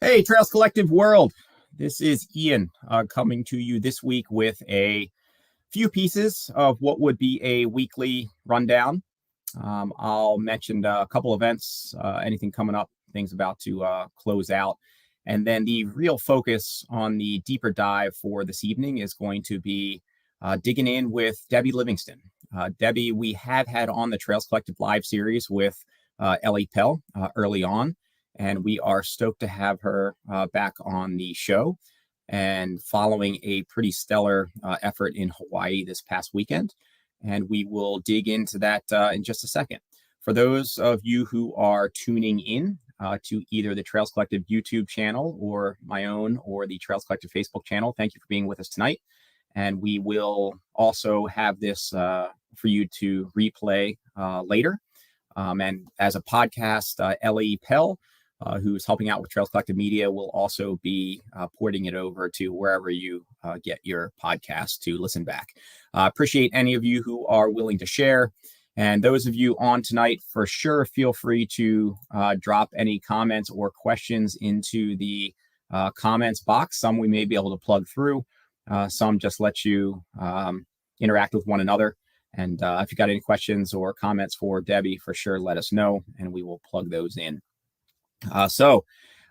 Hey, Trails Collective world. This is Ian coming to you this week with a few pieces of what would be a weekly rundown. I'll mention a couple events, anything coming up, things about to close out. And then the real focus on the deeper dive for this evening is going to be digging in with Debbie Livingston. Debbie, we have had on the Trails Collective live series with Ellie Pell early on. And we are stoked to have her back on the show and following a pretty stellar effort in Hawaii this past weekend. And we will dig into that in just a second. For those of you who are tuning in to either the Trails Collective YouTube channel or my own or the Trails Collective Facebook channel, thank you for being with us tonight. And we will also have this for you to replay later. And as a podcast, Ellie Pell, who's helping out with Trails Collective Media, will also be porting it over to wherever you get your podcast to listen back. Appreciate any of you who are willing to share. And those of you on tonight, for sure, feel free to drop any comments or questions into the comments box. Some we may be able to plug through. Some just let you interact with one another. And if you got any questions or comments for Debbie, for sure, let us know, and we will plug those in. So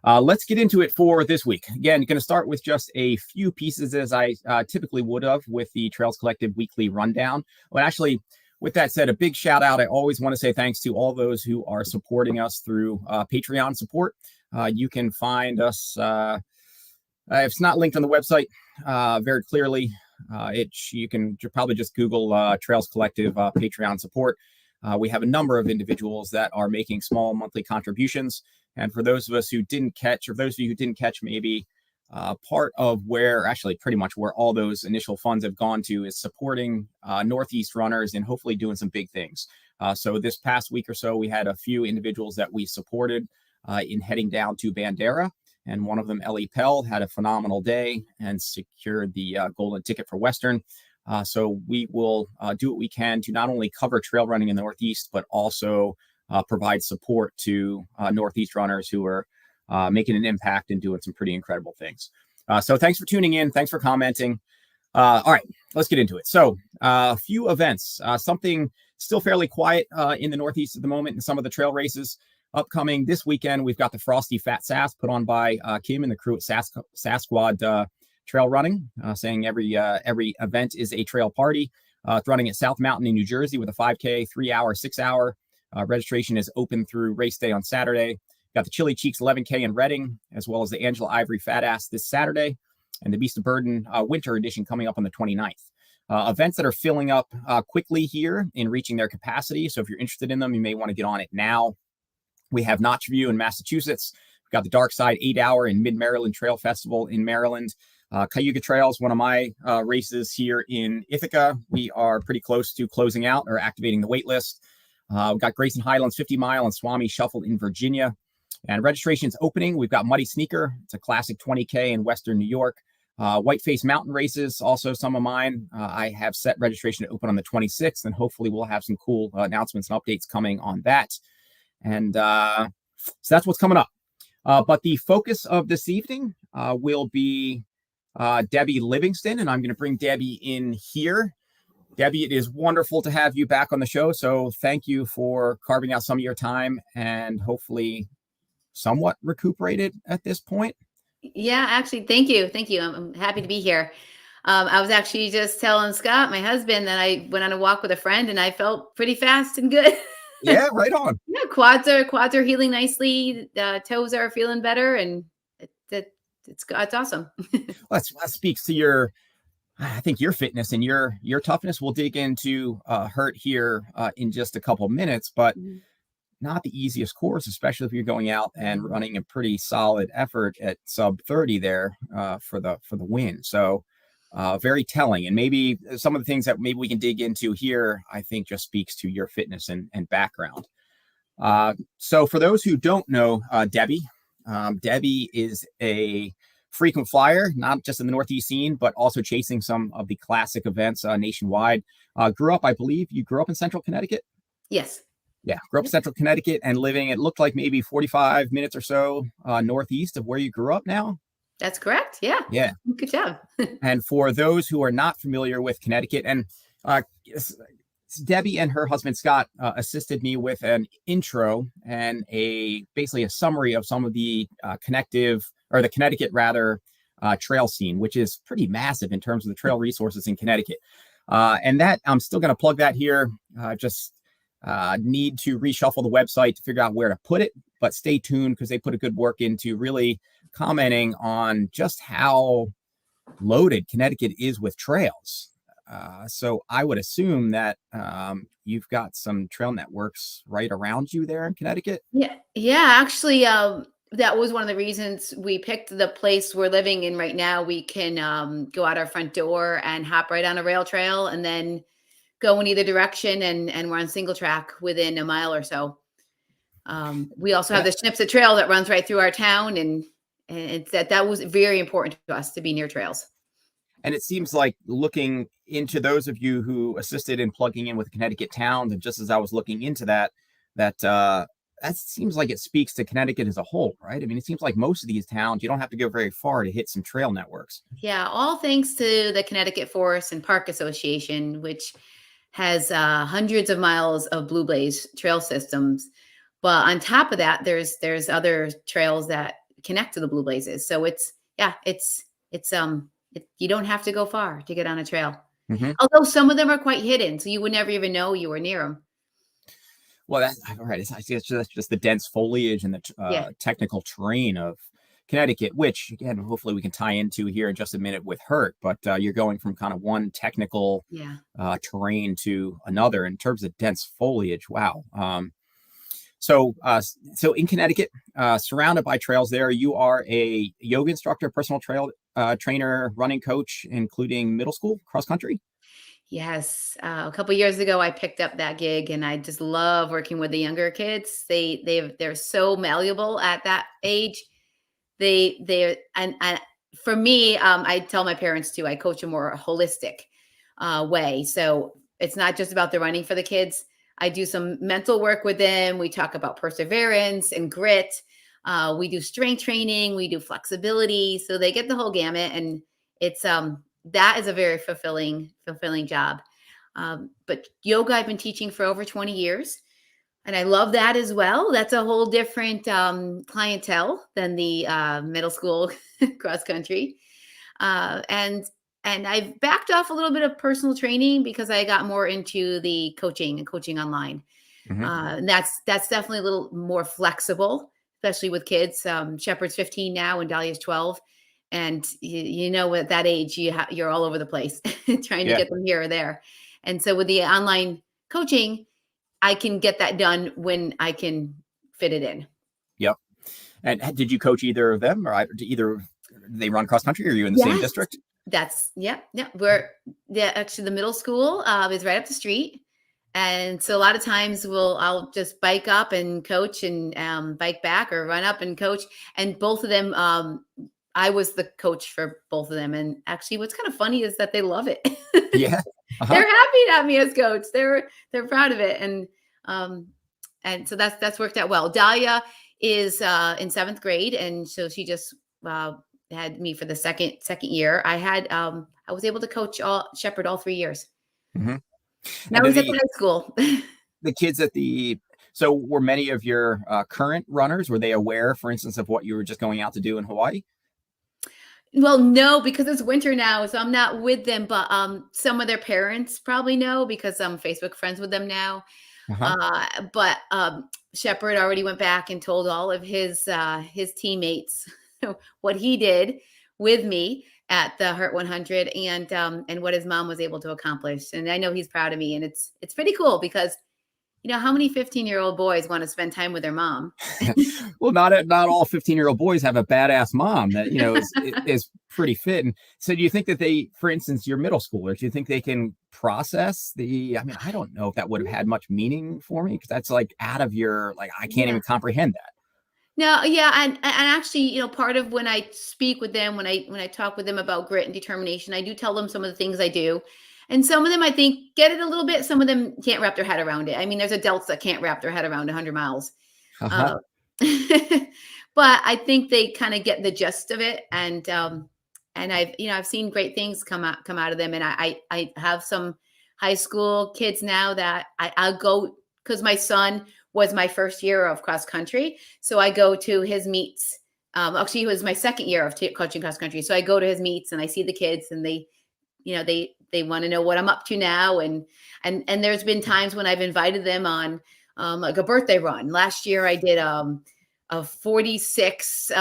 let's get into it for this week. Again, going to start with just a few pieces as I typically would have with the Trails Collective weekly rundown. Well, actually, with that said, a big shout out. I always want to say thanks to all those who are supporting us through Patreon support. You can find us, if it's not linked on the website very clearly, you can probably just Google Trails Collective Patreon support. We have a number of individuals that are making small monthly contributions. And for those of us who didn't catch, or those of you who didn't catch, maybe part of where, actually pretty much where all those initial funds have gone to is supporting Northeast runners and hopefully doing some big things. So this past week or so, we had a few individuals that we supported in heading down to Bandera. And one of them, Ellie Pell, had a phenomenal day and secured the golden ticket for Western. So we will do what we can to not only cover trail running in the Northeast, but also provide support to Northeast runners who are making an impact and doing some pretty incredible things. So thanks for tuning in. Thanks for commenting. All right, let's get into it. So a few events, something still fairly quiet in the Northeast at the moment in some of the trail races. Upcoming this weekend, we've got the Frosty Fat Sass put on by Kim and the crew at Sasquad Trail Running, saying every event is a trail party. It's running at South Mountain in New Jersey with a 5K, 3-hour, 6-hour. Registration is open through race day on Saturday. Got the Chili Cheeks 11K in Reading, as well as the Angela Ivory Fat Ass this Saturday, and the Beast of Burden Winter Edition coming up on the 29th. Events that are filling up quickly here in reaching their capacity. So if you're interested in them, you may want to get on it now. We have Notch View in Massachusetts. We've got the Dark Side 8-hour in Mid-Maryland Trail Festival in Maryland. Cayuga Trails, one of my races here in Ithaca. We are pretty close to closing out or activating the wait list. We've got Grayson Highlands 50 Mile and Swami Shuffle in Virginia. And registration's opening. We've got Muddy Sneaker. It's a classic 20K in Western New York. Whiteface Mountain Races, also some of mine. I have set registration to open on the 26th, and hopefully we'll have some cool announcements and updates coming on that. And so that's what's coming up. But the focus of this evening will be Debbie Livingston, and I'm going to bring Debbie in here. Debbie, it is wonderful to have you back on the show. So thank you for carving out some of your time and hopefully somewhat recuperated at this point. Yeah, actually, thank you. Thank you. I'm happy to be here. I was actually just telling Scott, my husband, that I went on a walk with a friend and I felt pretty fast and good. Yeah, right on. Yeah, quads are healing nicely. Toes are feeling better, and it's awesome. Well, that speaks to your fitness and your toughness. We'll dig into hurt here in just a couple minutes, but not the easiest course, especially if you're going out and running a pretty solid effort at sub 30 there for the win. So very telling. And maybe some of the things that maybe we can dig into here, I think just speaks to your fitness and background. So for those who don't know Debbie, Debbie is a frequent flyer, not just in the Northeast scene, but also chasing some of the classic events nationwide. I believe you grew up in Central Connecticut? Yes. Yeah, grew up Central Connecticut and living, it looked like maybe 45 minutes or so northeast of where you grew up now. That's correct. Yeah. Yeah. Good job. And for those who are not familiar with Connecticut, and Debbie and her husband Scott assisted me with an intro and basically a summary of some of the the Connecticut rather trail scene, which is pretty massive in terms of the trail resources in Connecticut. And that I'm still going to plug that here. Just need to reshuffle the website to figure out where to put it, but stay tuned because they put a good work into really commenting on just how loaded Connecticut is with trails. So I would assume that you've got some trail networks right around you there in Connecticut. Yeah. Yeah. Actually, that was one of the reasons we picked the place we're living in right now. We can go out our front door and hop right on a rail trail and then go in either direction, and we're on single track within a mile or so. We also have the Schnipsa Trail that runs right through our town, and it's that was very important to us to be near trails. And it seems like, looking into those of you who assisted in plugging in with Connecticut towns, and just as I was looking into that seems like it speaks to Connecticut as a whole, right? I mean, it seems like most of these towns, you don't have to go very far to hit some trail networks. Yeah, all thanks to the Connecticut Forest and Park Association, which has hundreds of miles of Blue Blaze trail systems. But on top of that, there's other trails that connect to the Blue Blazes. So you don't have to go far to get on a trail. Mm-hmm. Although some of them are quite hidden, so you would never even know you were near them. Well, that's all right. I see it's just the dense foliage and the technical terrain of Connecticut, which, again, hopefully we can tie into here in just a minute with Hurt. But you're going from kind of one technical terrain to another in terms of dense foliage. Wow. So in Connecticut, surrounded by trails there, you are a yoga instructor, personal trail trainer, running coach, including middle school, cross country. Yes. A couple years ago, I picked up that gig, and I just love working with the younger kids. They're so malleable at that age. And for me, I tell my parents too, I coach a more holistic way. So it's not just about the running for the kids. I do some mental work with them. We talk about perseverance and grit. We do strength training. We do flexibility. So they get the whole gamut, and it's that is a very fulfilling job. But yoga, I've been teaching for over 20 years. And I love that as well. That's a whole different clientele than the middle school cross country. And I've backed off a little bit of personal training because I got more into the coaching and coaching online. Mm-hmm. And that's definitely a little more flexible, especially with kids. Shepard's 15 now and Dahlia's 12. And you know, at that age, you're all over the place trying to get them here or there. And so with the online coaching, I can get that done when I can fit it in. Yep. And did you coach either of them, or they run cross country, or are you in the same district? Yeah. Actually the middle school is right up the street. And so a lot of times I'll just bike up and coach and bike back, or run up and coach. And both of them, I was the coach for both of them. And actually what's kind of funny is that they love it. Yeah. Uh-huh. They're happy to have me as coach. They're proud of it. And so that's worked out well. Dahlia is in 7th grade. And so she just had me for the second year. I was able to coach Shepherd all 3 years. Mm-hmm. And I was at the high school. The kids so were many of your current runners, were they aware, for instance, of what you were just going out to do in Hawaii? Well, no, because it's winter now, so I'm not with them. But some of their parents probably know because I'm Facebook friends with them now. Uh-huh. But Shepherd already went back and told all of his teammates what he did with me at the Hurt 100 and what his mom was able to accomplish. And I know he's proud of me, and it's pretty cool because, you know, how many 15-year-old boys want to spend time with their mom? Well, not all 15-year-old boys have a badass mom that, you know, is pretty fit. And so do you think that they, for instance, your middle schoolers, do you think they can process I don't know if that would have had much meaning for me, because that's like out of your, like, I can't even comprehend that. No, yeah, and actually, you know, part of when I speak with them, when I talk with them about grit and determination, I do tell them some of the things I do, And some of them, I think, get it a little bit. Some of them can't wrap their head around it. I mean, there's adults that can't wrap their head around 100 miles. Uh-huh. Uh, but I think they kind of get the gist of it. And I've seen great things come out of them. And I have some high school kids now that I'll go, because my son was my first year of cross country. So I go to his meets. Actually, it was my second year of coaching cross country. So I go to his meets and I see the kids, and they want to know what I'm up to now. And there's been times when I've invited them on like a birthday run. Last year I did a 46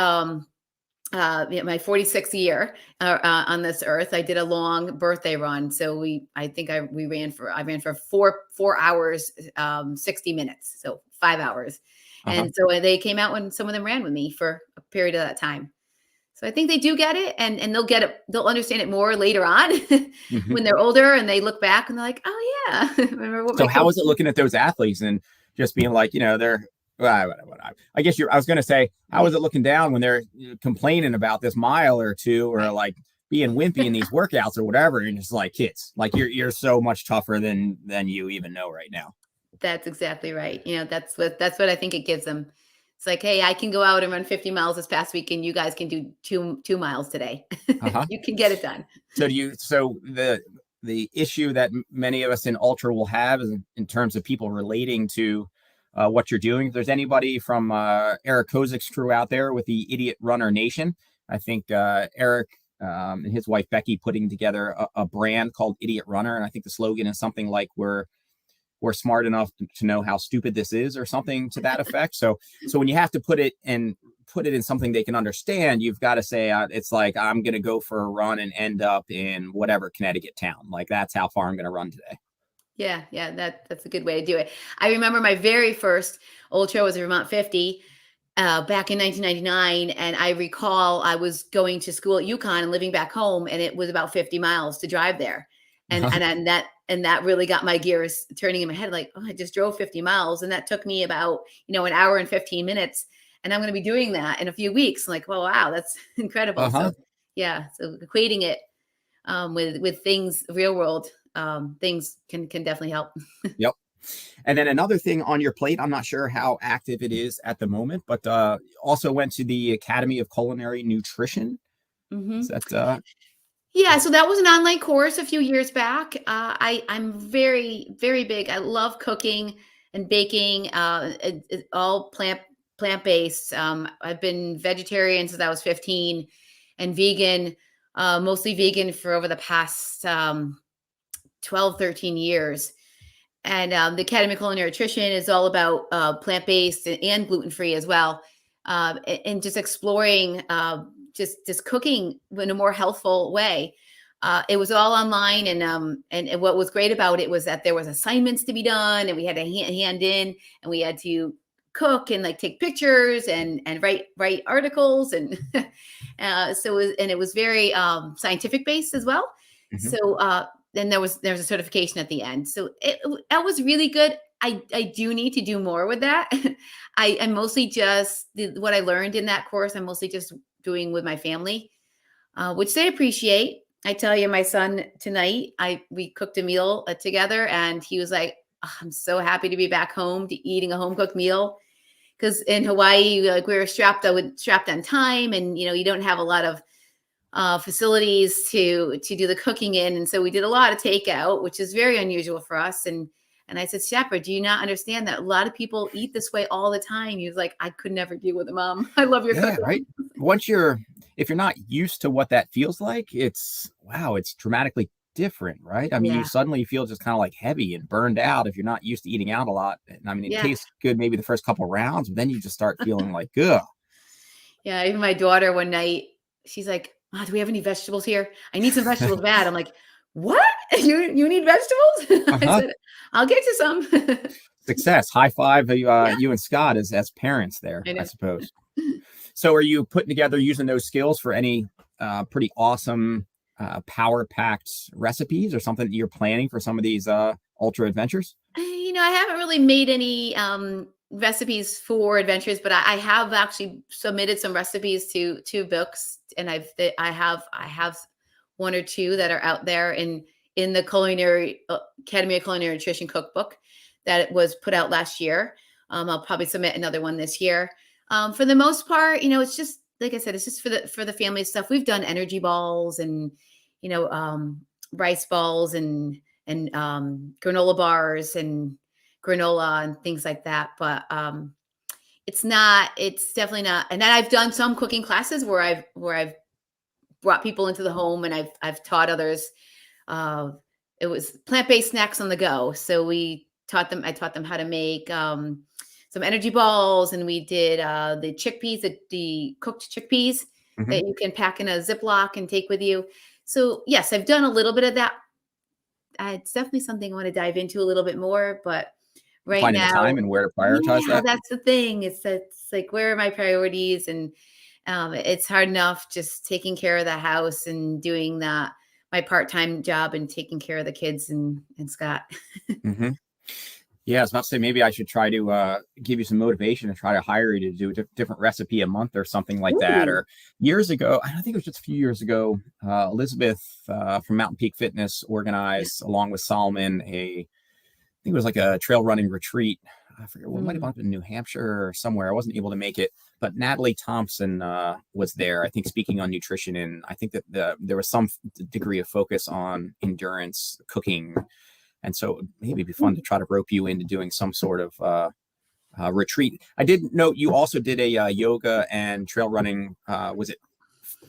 my 46th year on this earth. I did a long birthday run. So I ran for 4 hours, 60 minutes. So 5 hours. Uh-huh. And so they came out, when some of them ran with me for a period of that time. So I think they do get it, and they'll get it. They'll understand it more later on Hmm. when they're older and they look back and they're like, oh yeah, remember what So my how coach was it looking at those athletes and just being like, they're, I guess I was going to say, how was it looking down when they're complaining about this mile or two, or like being wimpy in these workouts or whatever? And just like, kids, like you're so much tougher than you even know right now. That's exactly right. That's what I think it gives them. It's like, hey, I can go out and run 50 miles this past week, and you guys can do 2 miles today. Uh-huh. You can get it done. So the issue that many of us in ultra will have is in terms of people relating to what you're doing. If there's anybody from Eric Kozik's crew out there with the Idiot Runner Nation, I think Eric and his wife Becky putting together a brand called Idiot Runner, and I think the slogan is something like we're smart enough to know how stupid this is, or something to that effect. So when you have to put it in something they can understand, you've got to say, it's like, I'm going to go for a run and end up in whatever Connecticut town. Like, that's how far I'm going to run today. Yeah, that's a good way to do it. I remember my very first ultra was a Vermont 50 back in 1999, and I recall I was going to school at UConn and living back home, and it was about 50 miles to drive there, and that really got my gears turning in my head. Like, oh, I just drove 50 miles, and that took me about an hour and 15 minutes, and I'm going to be doing that in a few weeks. I'm like, well, wow, that's incredible. Uh-huh. So yeah, so equating it with things, real world things can definitely help. Yep. And then another thing on your plate, I'm not sure how active it is at the moment, but also went to the Academy of Culinary Nutrition. Is Hmm. that Yeah, so that was an online course a few years back. I'm very, very big. I love cooking and baking. All plant based. I've been vegetarian since I was 15, and vegan, mostly vegan for over the past 12, 13 years. And the Academy of Culinary Nutrition is all about plant based and gluten free as well, and just exploring just cooking in a more healthful way. It was all online, and what was great about it was that there was assignments to be done, and we had to hand in, and we had to cook and like take pictures and write articles, and it was very scientific based as well. Mhm. So then there's a certification at the end. So that was really good. I do need to do more with that. I'm mostly just what I learned in that course. I'm mostly just doing with my family, which they appreciate. I tell you, my son tonight, we cooked a meal together, and he was like, "Oh, I'm so happy to be back home to eating a home cooked meal." Because in Hawaii, like, we were strapped on time, and you don't have a lot of facilities to do the cooking in, and so we did a lot of takeout, which is very unusual for us. And I said, Shepard, do you not understand that a lot of people eat this way all the time? He was like, I could never deal with it, Mom. I love your Yeah, cooking. right. If you're not used to what that feels like, it's dramatically different, right? I mean, you Yeah, suddenly feel just kind of like heavy and burned out if you're not used to eating out a lot. And I mean, it yeah, tastes good maybe the first couple rounds, but then you just start feeling like, ugh. yeah. Even my daughter one night, she's like, "Ma, do we have any vegetables here? I need some vegetables bad." I'm like, "What? You need vegetables?" I Uh-huh. said, "I'll get you some." Success. High five, Yeah, you and Scott as parents there, I I know. suppose. So are you putting together using those skills for any pretty awesome power packed recipes or something that you're planning for some of these ultra adventures? I haven't really made any recipes for adventures, but I have actually submitted some recipes to books, and I have one or two that are out there in the Culinary Academy of Culinary Nutrition cookbook that was put out last year. I'll probably submit another one this year. For the most part, it's just, like I said, it's just for the family stuff. We've done energy balls and, rice balls and granola bars and granola and things like that. But it's definitely not. And then I've done some cooking classes where I've brought people into the home and I've taught others. It was plant-based snacks on the go. So I taught them how to make some energy balls, and we did the chickpeas, the cooked chickpeas that you can pack in a Ziploc and take with you. So yes, I've done a little bit of that. It's definitely something I want to dive into a little bit more, but right finding now, the time and where to prioritize that. That's the thing. It's like, where are my priorities? And it's hard enough just taking care of the house and doing my part-time job and taking care of the kids and Scott. Yeah, I was about to say, maybe I should try to give you some motivation and try to hire you to do a different recipe a month or something like that. Or years ago, I think it was just a few years ago, Elizabeth from Mountain Peak Fitness organized, along with Solomon, I think it was like a trail running retreat. I forget what, might have been in New Hampshire or somewhere. I wasn't able to make it, but Natalie Thompson was there, I think, speaking on nutrition. And I think that there was some degree of focus on endurance cooking. And so maybe it'd be fun to try to rope you into doing some sort of retreat. I did note you also did a yoga and trail running, was it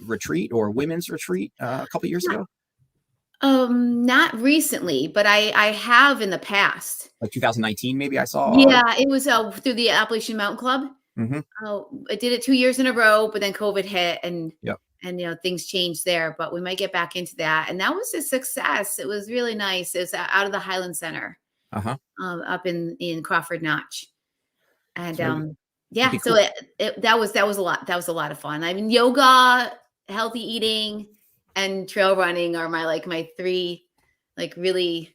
retreat or women's retreat a couple of years ago? Not recently, but I have in the past. Like 2019, maybe I saw. Yeah, it was through the Appalachian Mountain Club. I did it 2 years in a row, but then COVID hit and things changed there. But we might get back into that, and that was a success. It was really nice. It was out of the Highland Center, up in Crawford Notch, and cool. So that was a lot. That was a lot of fun. I mean, yoga, healthy eating, and trail running are my three really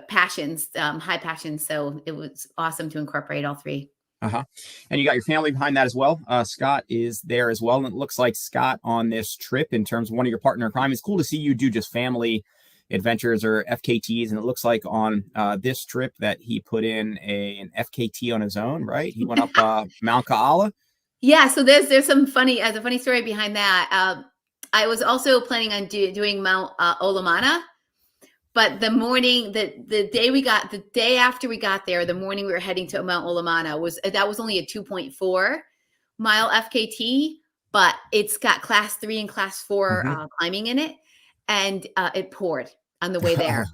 passions, high passions. So it was awesome to incorporate all three. And you got your family behind that as well. Scott is there as well. And it looks like Scott on this trip, in terms of one of your partner in crime, it's cool to see you do just family adventures or FKTs. And it looks like on this trip that he put in an FKT on his own, right? He went up Mount Kaala. Yeah. So there's some funny story behind that. I was also planning on doing Mount Olamana. But the morning, the day after we got there, the morning we were heading to Mount Olamana was only a 2.4 mile FKT, but it's got class 3 and class 4 climbing in it. And it poured on the way there.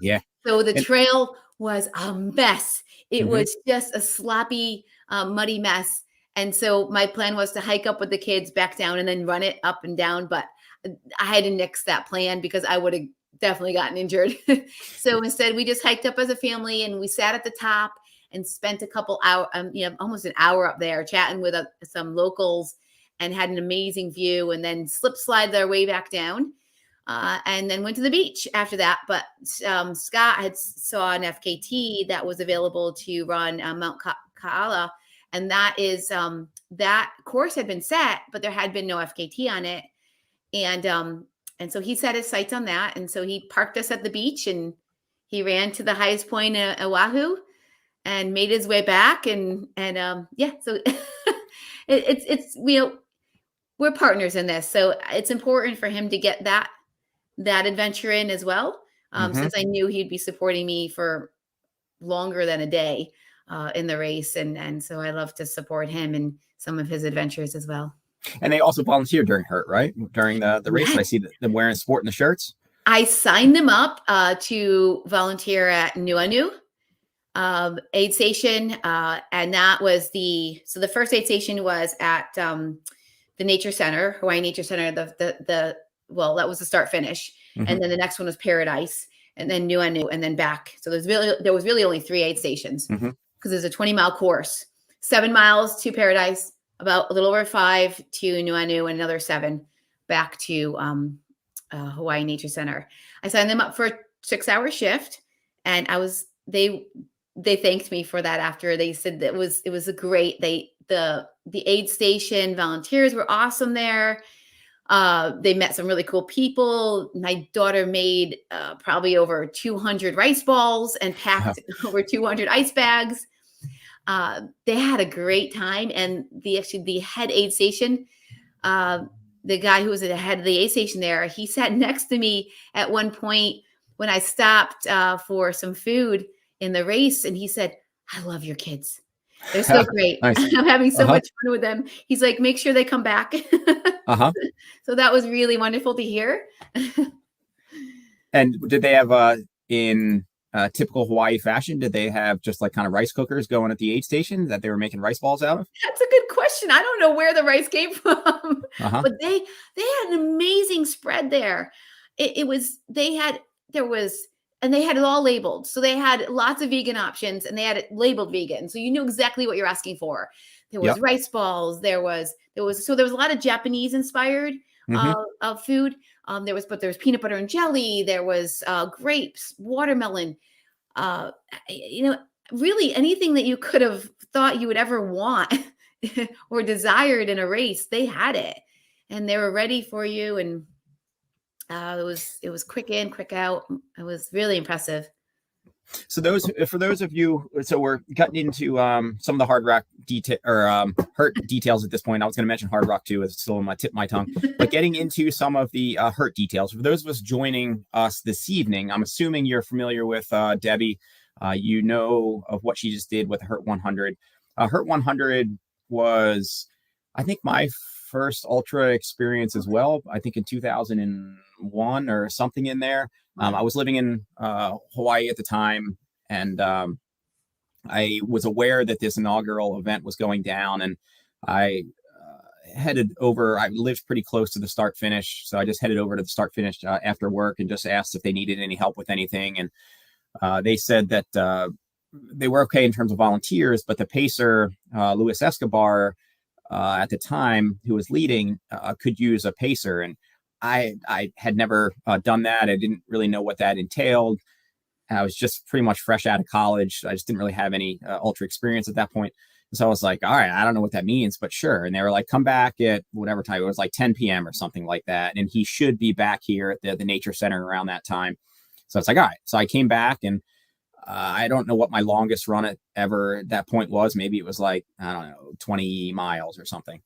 So the trail was a mess. It was just a sloppy, muddy mess. And so my plan was to hike up with the kids, back down, and then run it up and down. But I had to nix that plan because I would have definitely gotten injured. So instead, we just hiked up as a family, and we sat at the top and spent a couple hours, almost an hour up there chatting with some locals, and had an amazing view, and then slide their way back down, and then went to the beach after that. But Scott saw an FKT that was available to run Mount Kaala, and that is that course had been set, but there had been no FKT on it, and so he set his sights on that. And so he parked us at the beach, and he ran to the highest point in Oahu and made his way back. So it's we're partners in this. So it's important for him to get that adventure in as well. Since I knew he'd be supporting me for longer than a day in the race. And so I love to support him in some of his adventures as well. And they also volunteered during during the race. Yes. I see them wearing sport in the shirts. I signed them up to volunteer at Nuuanu aid station. And that was the first aid station was at the Nature Center, Hawaii Nature Center. That was the start finish. And then the next one was Paradise, and then Nuuanu, and then back. So there was really only 3 aid stations, because there's a 20-mile course, 7 miles to Paradise, about a little over 5 to Nuuanu, and another 7 back to Hawaii Nature Center. I signed them up for a 6-hour shift, and they thanked me for that after. They said that it was a great, the aid station volunteers were awesome there. They met some really cool people. My daughter made probably over 200 rice balls and packed over 200 ice bags. They had a great time, and the head aid station, the guy who was at the head of the aid station there, he sat next to me at one point when I stopped for some food in the race, and he said, "I love your kids. They're so great. Nice. I'm having so much fun with them." He's like, "Make sure they come back." So that was really wonderful to hear. And did they have in typical Hawaii fashion, did they have just like kind of rice cookers going at the aid station that they were making rice balls out of? That's a good question. I don't know where the rice came from, but they had an amazing spread there. It was they had and they had it all labeled. So they had lots of vegan options, and they had it labeled vegan. So you knew exactly what you're asking for. There was rice balls. There was a lot of Japanese inspired food. There was peanut butter and jelly. There was grapes, watermelon. Really anything that you could have thought you would ever want or desired in a race, they had it, and they were ready for you. And it was quick in, quick out. It was really impressive. So for those of you, so we're cutting into some of the hard rock detail or hurt details at this point. I was going to mention hard rock too. It's still on my tip of my tongue, but getting into some of the hurt details. For those of us joining us this evening, I'm assuming you're familiar with Debbie. You know of what she just did with Hurt 100. Hurt 100 was, I think, my first ultra experience as well. I think in 2001 or something in there. I was living in Hawaii at the time, and I was aware that this inaugural event was going down, and I headed over. I lived pretty close to the start finish, so I just headed over to the start finish after work and just asked if they needed any help with anything. And they said that they were okay in terms of volunteers, but the pacer, Luis Escobar, at the time, who was leading, could use a pacer. And I had never done that. I didn't really know what that entailed. I was just pretty much fresh out of college. I just didn't really have any ultra experience at that point. And so I was like, all right, I don't know what that means, but sure. And they were like, come back at whatever time. It was like 10 p.m. or something like that. And he should be back here at the nature center around that time. So it's like, all right. So I came back, and I don't know what my longest run ever at that point was. Maybe it was like, I don't know, 20 miles or something.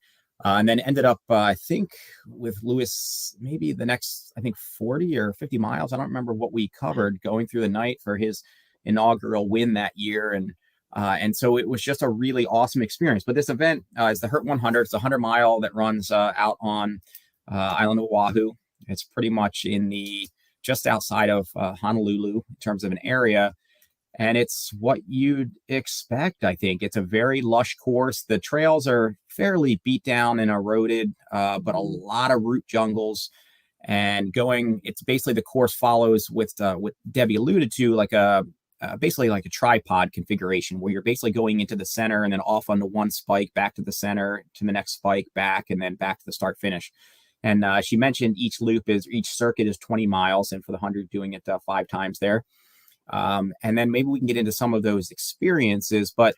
And then ended up, I think, with Lewis, maybe the next, 40 or 50 miles. I don't remember what we covered going through the night for his inaugural win that year. And so it was just a really awesome experience. But this event is the Hurt 100. It's a 100-mile that runs out on island of Oahu. It's pretty much just outside of Honolulu in terms of an area. And it's what you'd expect, I think. It's a very lush course. The trails are fairly beat down and eroded, but a lot of root jungles. And it's basically the course follows with what Debbie alluded to, like basically like a tripod configuration, where you're basically going into the center and then off onto one spike, back to the center, to the next spike, back, and then back to the start finish. And she mentioned each circuit is 20 miles, and for the 100, doing it 5 times there. And then maybe we can get into some of those experiences. But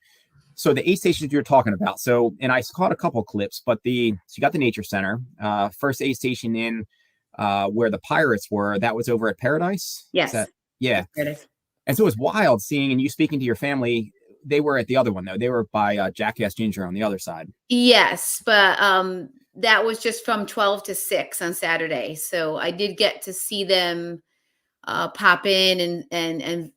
so the aid stations you're talking about. So, and I caught a couple clips, but so you got the nature center, first aid station in where the pirates were. That was over at Paradise. Yes. Yeah. Paradise. And so it was wild seeing, and you speaking to your family. They were at the other one though. They were by Jackass Ginger on the other side. Yes, but that was just from 12 to 6 on Saturday. So I did get to see them pop in and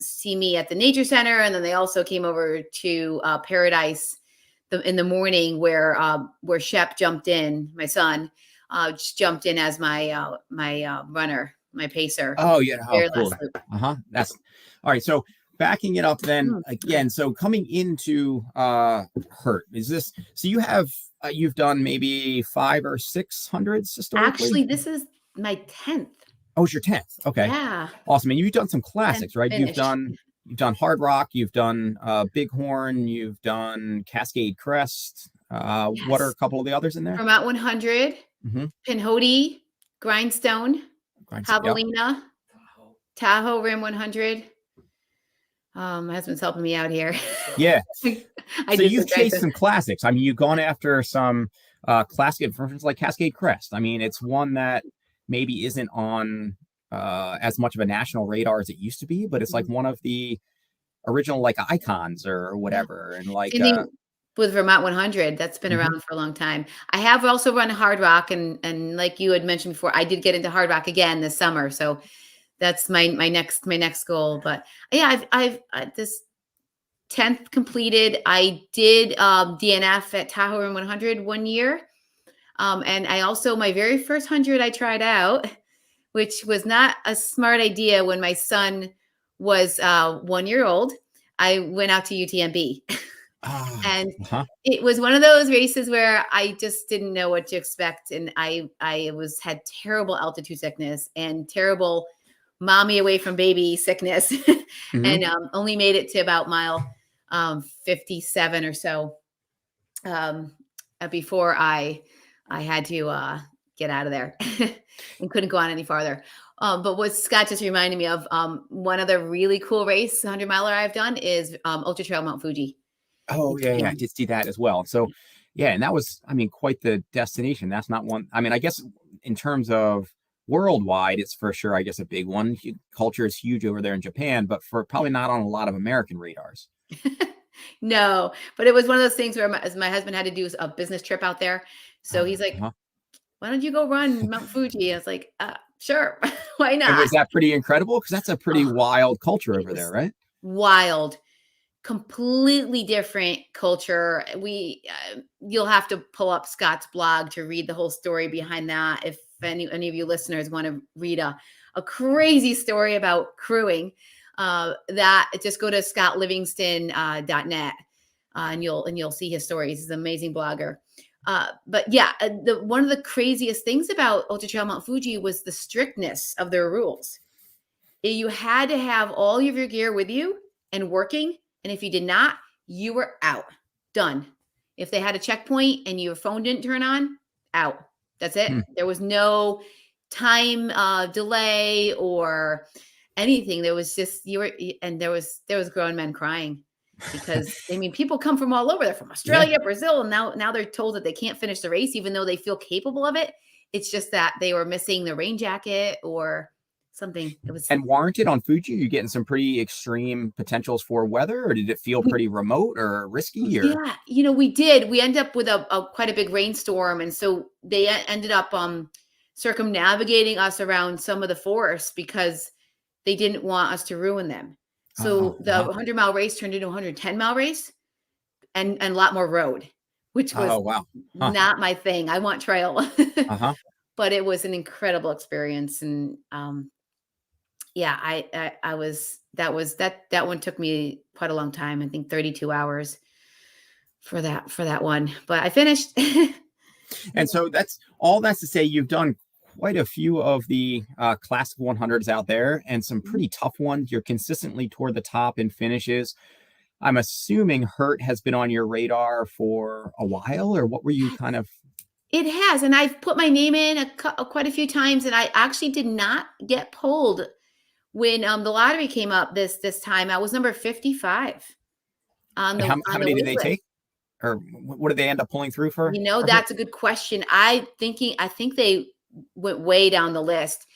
see me at the nature center, and then they also came over to Paradise in the morning, where Shep jumped in. My son just jumped in as my runner, my pacer. Oh yeah, cool. That's all right. So backing it up then again. So coming into Hurt, is this? So you've done maybe 500 or 600 historically. Actually, this is my 10th. Oh, it's your 10th. Okay. Yeah. Awesome. And you've done some classics, right? Finished. You've done Hard Rock, you've done Bighorn, you've done Cascade Crest. Yes. What are a couple of the others in there? Vermont 100, Pinhoti, Grindstone, Javelina, Tahoe Rim 100. My husband's helping me out here. Yeah. So you've chased some classics. I mean, you've gone after some classic, for instance, like Cascade Crest. I mean, it's one that maybe isn't on as much of a national radar as it used to be, but it's like Mhm. one of the original like icons or Yeah. whatever. And like, Same thing with Vermont 100. That's been mhm. around for a long time. I have also run Hard Rock, and like you had mentioned before, I did get into Hard Rock again this summer. So that's my next goal. But yeah, this 10th completed. I did DNF at Tahoe Run 100 one year. And I also, my very first 100 I tried out, which was not a smart idea when my son was 1 year old. I went out to UTMB. Ah, And huh. it was one of those races where I just didn't know what to expect. And I had terrible altitude sickness and terrible mommy away from baby sickness, Hmm. and only made it to about mile 57 or so, um, before I had to get out of there and couldn't go on any farther. But what Scott just reminded me of, one other really cool race, 100 miler I've done is Ultra Trail Mount Fuji. Oh It's, yeah, yeah, I did see that as well. So yeah, and that was, I mean, quite the destination. That's not one. I mean, I guess in terms of worldwide, it's for sure, I guess, a big one. Culture is huge over there in Japan, but for probably not on a lot of American radars. no, but it was one of those things where my husband had to do a business trip out there. So he's like, Uh-huh. why don't you go run Mount Fuji? I was like, sure, why And not? was that pretty incredible? Because that's a pretty Oh, wild culture it over there, was right? wild. Completely different culture. You'll have to pull up Scott's blog to read the whole story behind that. If any of you listeners want to read a crazy story about crewing, that just go to scottlivingston.net, and you'll see his stories. He's an amazing blogger. But yeah, the one of the craziest things about Ultra Trail Mount Fuji was the strictness of their rules. You had to have all of your gear with you and working. And if you did not, you were out. Done. If they had a checkpoint and your phone didn't turn on, out. That's it. Hmm. There was no time delay or anything. There was just and there was grown men crying because I mean people come from all over. They're from Yeah. Australia, Brazil, and now they're told that they can't finish the race even though they feel capable of it. It's just that they were missing the rain jacket or something. It was And warranted on Fuji, you getting some pretty extreme potentials for weather, or did it feel we pretty remote or risky? Or yeah, we did. We ended up with a quite a big rainstorm, and so they ended up circumnavigating us around some of the forests because they didn't want us to ruin them. oh, So the uh-huh. 100-mile race turned into a 110-mile race and a lot more road, which was Oh wow, huh? not my thing. I want trail. Uh-huh. But it was an incredible experience, and yeah, I was that one took me quite a long time. I think 32 hours for that one, but I finished. And so that's all. That's to say, you've done quite a few of the classic 100s out there, and some pretty tough ones. You're consistently toward the top in finishes. I'm assuming Hurt has been on your radar for a while, or what were you kind of? It has, and I've put my name in quite a few times, and I actually did not get pulled when the lottery came up this time. I was number 55 on And the how on the many did wait they list. take, or what did they end up pulling through for Hurt? That's a good question. I think they went way down the list,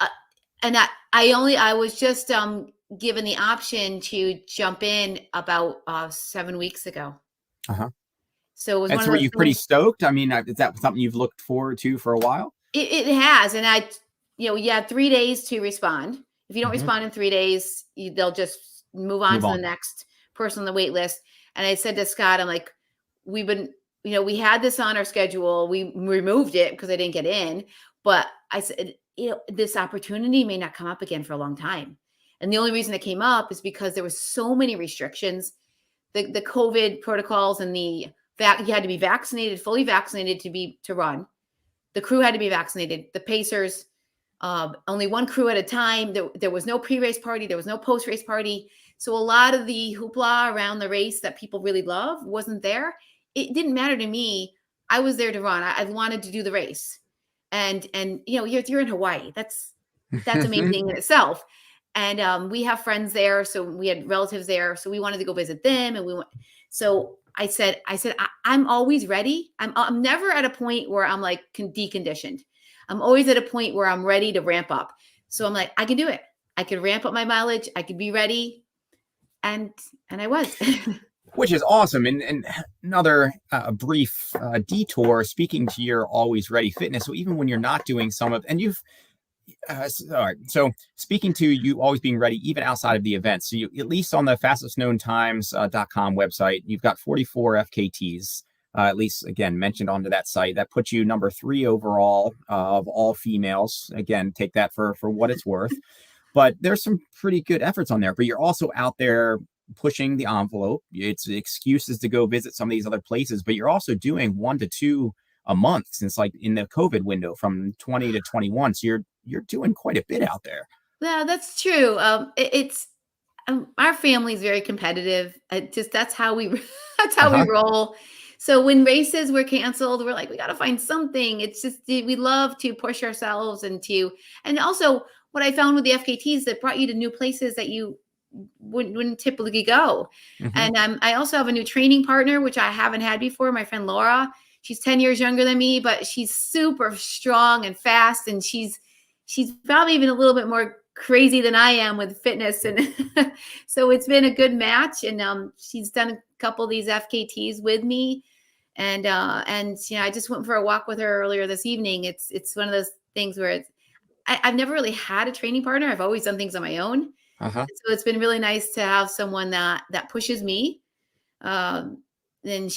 uh, and I was just given the option to jump in about 7 weeks ago. Uh-huh. So it was And one so of were those you pretty things. stoked? I mean, is that something you've looked forward to for a while? It has, and you had 3 days to respond. If you don't Hmm. respond in 3 days, they'll just move on Move to the on. next person on the wait list. And I said to Scott, I'm like, we've been, we had this on our schedule. We removed it because I didn't get in, but I said, this opportunity may not come up again for a long time. And the only reason it came up is because there was so many restrictions, the COVID protocols, and you had to be vaccinated, fully vaccinated to run. The crew had to be vaccinated. The pacers, only one crew at a time. There was no pre-race party. There was no post-race party. So a lot of the hoopla around the race that people really love wasn't there. It didn't matter to me. I was there to run. I wanted to do the race, and you're in Hawaii. That's amazing in itself. And we have friends there, so we had relatives there, so we wanted to go visit them, and we went. So I'm always ready. I'm never at a point where I'm like deconditioned. I'm always at a point where I'm ready to ramp up. So I'm like, I can do it. I could ramp up my mileage. I could be ready. And I was. Which is awesome. And another brief detour, speaking to your always ready fitness. So even when you're not doing some of, and you've, all right. So speaking to you always being ready, even outside of the event. So you, at least on the fastestknowntimes.com website, you've got 44 FKTs, at least again, mentioned onto that site. That puts you number 3 overall of all females. Again, take that for what it's worth. But there's some pretty good efforts on there, but you're also out there pushing the envelope. It's excuses to go visit some of these other places, but you're also doing 1 to 2 a month since like in the COVID window from 20 to 21. So you're doing quite a bit out there. Yeah, that's true. It's our family's very competitive. That's how we that's how we roll. So when races were canceled, we're like, we got to find something. It's just we love to push ourselves and also what I found with the FKTs that brought you to new places that you wouldn't typically go. And I also have a new training partner, which I haven't had before. My friend Laura, she's 10 years younger than me, but she's super strong and fast, and she's probably even a little bit more crazy than I am with fitness. And so it's been a good match. And she's done a couple of these FKTs with me. And I just went for a walk with her earlier this evening. It's one of those things where I've never really had a training partner. I've always done things on my own. So it's been really nice to have someone that pushes me. And then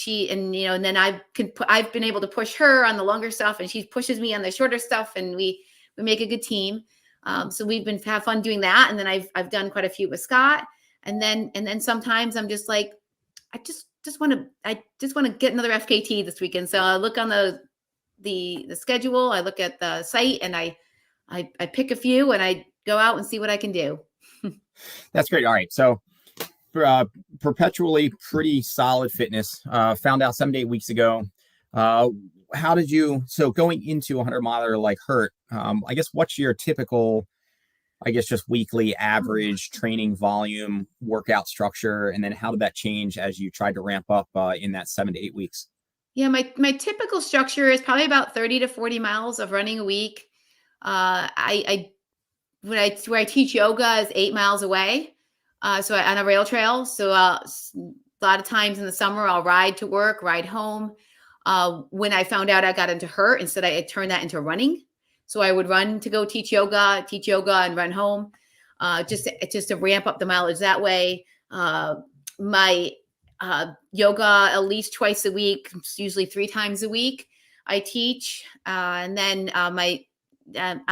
I've been able to push her on the longer stuff, and she pushes me on the shorter stuff, and we make a good team. So we've been have fun doing that. And then I've done quite a few with Scott. And then sometimes I'm just like, I just want to get another FKT this weekend. So I look on the schedule, I look at the site, and I pick a few, and I go out and see what I can do. That's great. All right. So perpetually pretty solid fitness. Found out 7 to 8 weeks ago. How did you, so going into 100 miler like Hurt, I guess what's your typical, I guess just weekly average training volume, workout structure, and then how did that change as you tried to ramp up in that 7 to 8 weeks? Yeah, my typical structure is probably about 30 to 40 miles of running a week. Where I teach yoga is 8 miles away. So on a rail trail. So a lot of times in the summer, I'll ride to work, ride home. When I found out I got into Hurt, instead I turned that into running. So I would run to go teach yoga and run home, just to ramp up the mileage that way. My yoga at least twice a week, usually 3 times a week. I teach, and then I'm a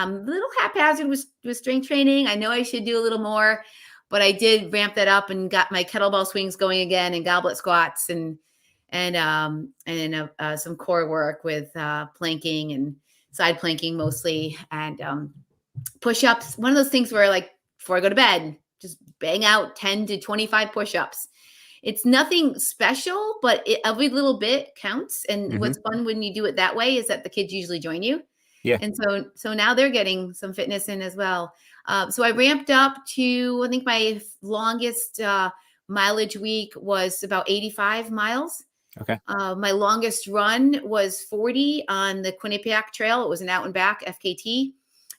little haphazard with strength training. I know I should do a little more, but I did ramp that up and got my kettlebell swings going again, and goblet squats, and some core work with planking and side planking mostly, and push-ups. One of those things where, like, before I go to bed, just bang out 10 to 25 push-ups. It's nothing special, but every little bit counts. And what's fun when you do it that way is that the kids usually join you. Yeah. And so now they're getting some fitness in as well. So I ramped up to, I think my longest mileage week was about 85 miles. Okay. My longest run was 40 on the Quinnipiac Trail. It was an out and back FKT.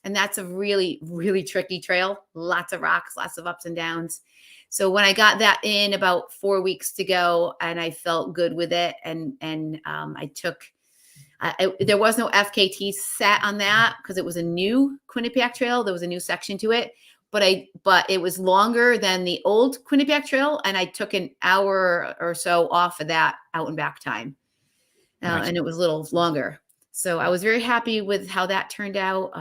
And that's a really, really tricky trail. Lots of rocks, lots of ups and downs. So when I got that in about 4 weeks to go, and I felt good with it, and I took, there was no FKT set on that because it was a new Quinnipiac Trail. There was a new section to it, but it was longer than the old Quinnipiac Trail, and I took an hour or so off of that out and back time, nice. And it was a little longer. So I was very happy with how that turned out.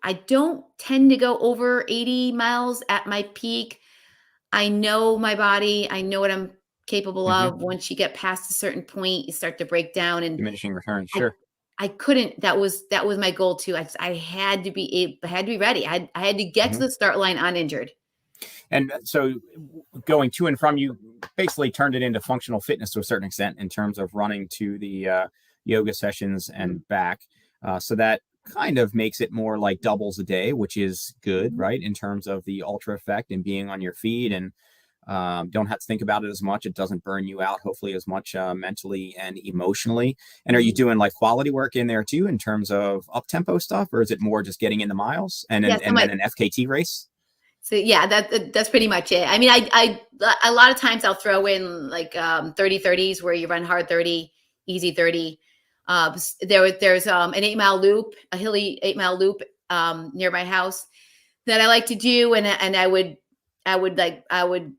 I don't tend to go over 80 miles at my peak. I know my body. I know what I'm capable of. Once you get past a certain point, you start to break down, and diminishing returns. Sure. I couldn't. That was my goal too. I had to be ready. I had to get to the start line uninjured. And so going to and from, you basically turned it into functional fitness to a certain extent in terms of running to the yoga sessions and back. So that kind of makes it more like doubles a day, which is good, right? In terms of the ultra effect and being on your feet. And Don't have to think about it as much. It doesn't burn you out, hopefully, as much mentally and emotionally. And are you doing like quality work in there too, in terms of up tempo stuff, or is it more just getting in the miles and Yeah, then an FKT race? so yeah, that's pretty much it. I mean, I a lot of times I'll throw in like 30-30s where you run hard 30, easy 30. There's an 8 mile loop, a hilly 8 mile loop near my house that I like to do, and I would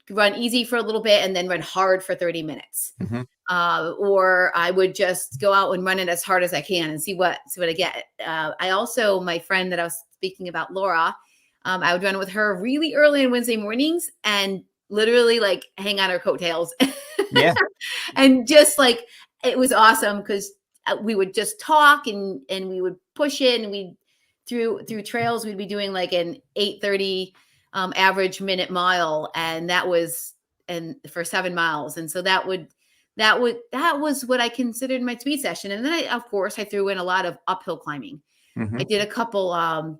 run easy for a little bit and then run hard for 30 minutes. Mm-hmm. Or I would just go out and run it as hard as I can and see what I get. I also, my friend that I was speaking about, Laura, I would run with her really early on Wednesday mornings and literally like hang on her coattails. Yeah. And just like, it was awesome because we would just talk and we would push it, and we through trails, we'd be doing like an 8:30 average minute mile. And that was, and for 7 miles. And so that was what I considered my speed session. And then of course I threw in a lot of uphill climbing. Mm-hmm. I did a couple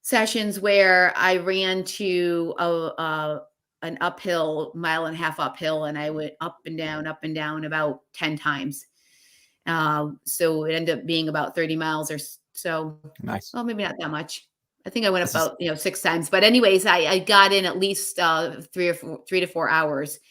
sessions where I ran to an uphill, 1.5 mile uphill, and I went up and down about 10 times. So it ended up being about 30 miles or so. Nice. Well, maybe not that much. I think I went about 6 times. But anyways, I got in at least 3 to 4 hours.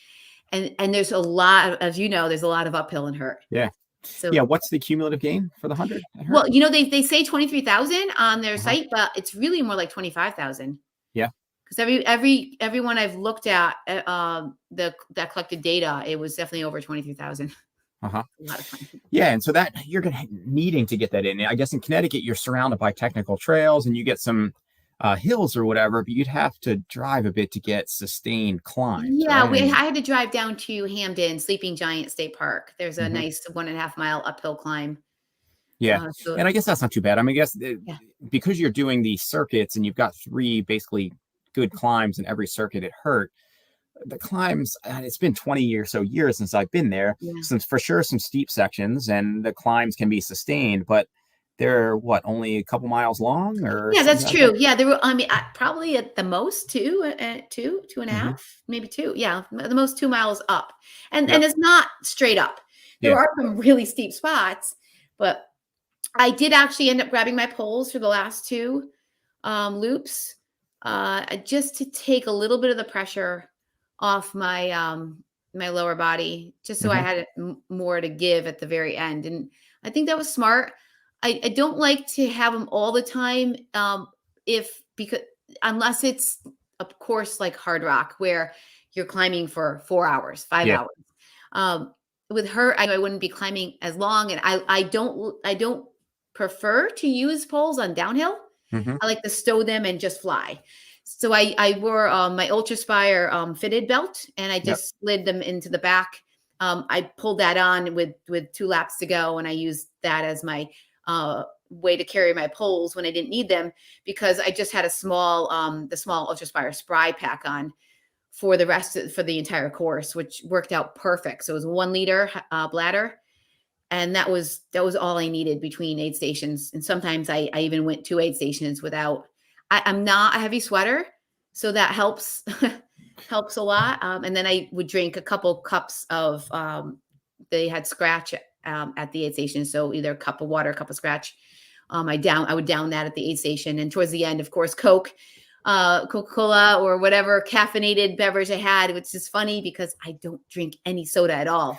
And there's a lot, as you know, there's a lot of uphill in Hurt. Yeah. So yeah, what's the cumulative gain for the 100? Well, they say 23,000 on their site, but it's really more like 25,000. Yeah. Because everyone I've looked at that collected data, it was definitely over 23,000. Uh-huh. Yeah, and so that you're needing to get that in. I guess in Connecticut, you're surrounded by technical trails, and you get some hills or whatever, but you'd have to drive a bit to get sustained climbs. Yeah, right? I had to drive down to Hamden, Sleeping Giant State Park. There's a nice 1.5 mile uphill climb. Yeah, and I guess that's not too bad. I mean, I guess because you're doing these circuits and you've got 3 basically good climbs in every circuit at Hurt, the climbs, it's been 20 or so years since I've been there. Since for sure some steep sections, and the climbs can be sustained, but they're only a couple miles long, or that's true. Yeah, there were. I mean, probably at the most 2.5, maybe 2. Yeah, the most 2 miles up, and it's not straight up. There are some really steep spots, but I did actually end up grabbing my poles for the last 2 loops, just to take a little bit of the pressure off my my lower body, just so I had more to give at the very end. And I think that was smart. I don't like to have them all the time, because unless it's, of course, like hard rock where you're climbing for 4 hours, 5 hours. With her, I wouldn't be climbing as long, and I don't prefer to use poles on downhill. I like to stow them and just fly. So I wore my Ultraspire fitted belt, and I just slid them into the back. I pulled that on with 2 laps to go, and I used that as my way to carry my poles when I didn't need them, because I just had a small the small Ultraspire spry pack on for the entire course, which worked out perfect. So it was 1 liter bladder, and that was all I needed between aid stations. And sometimes I even went to aid stations without. I'm not a heavy sweater, so that helps helps a lot. And then I would drink a couple cups of they had scratch at the aid station, so either a cup of water, a cup of scratch. I would down that at the aid station, and towards the end, of course, Coca-Cola or whatever caffeinated beverage I had, which is funny because I don't drink any soda at all,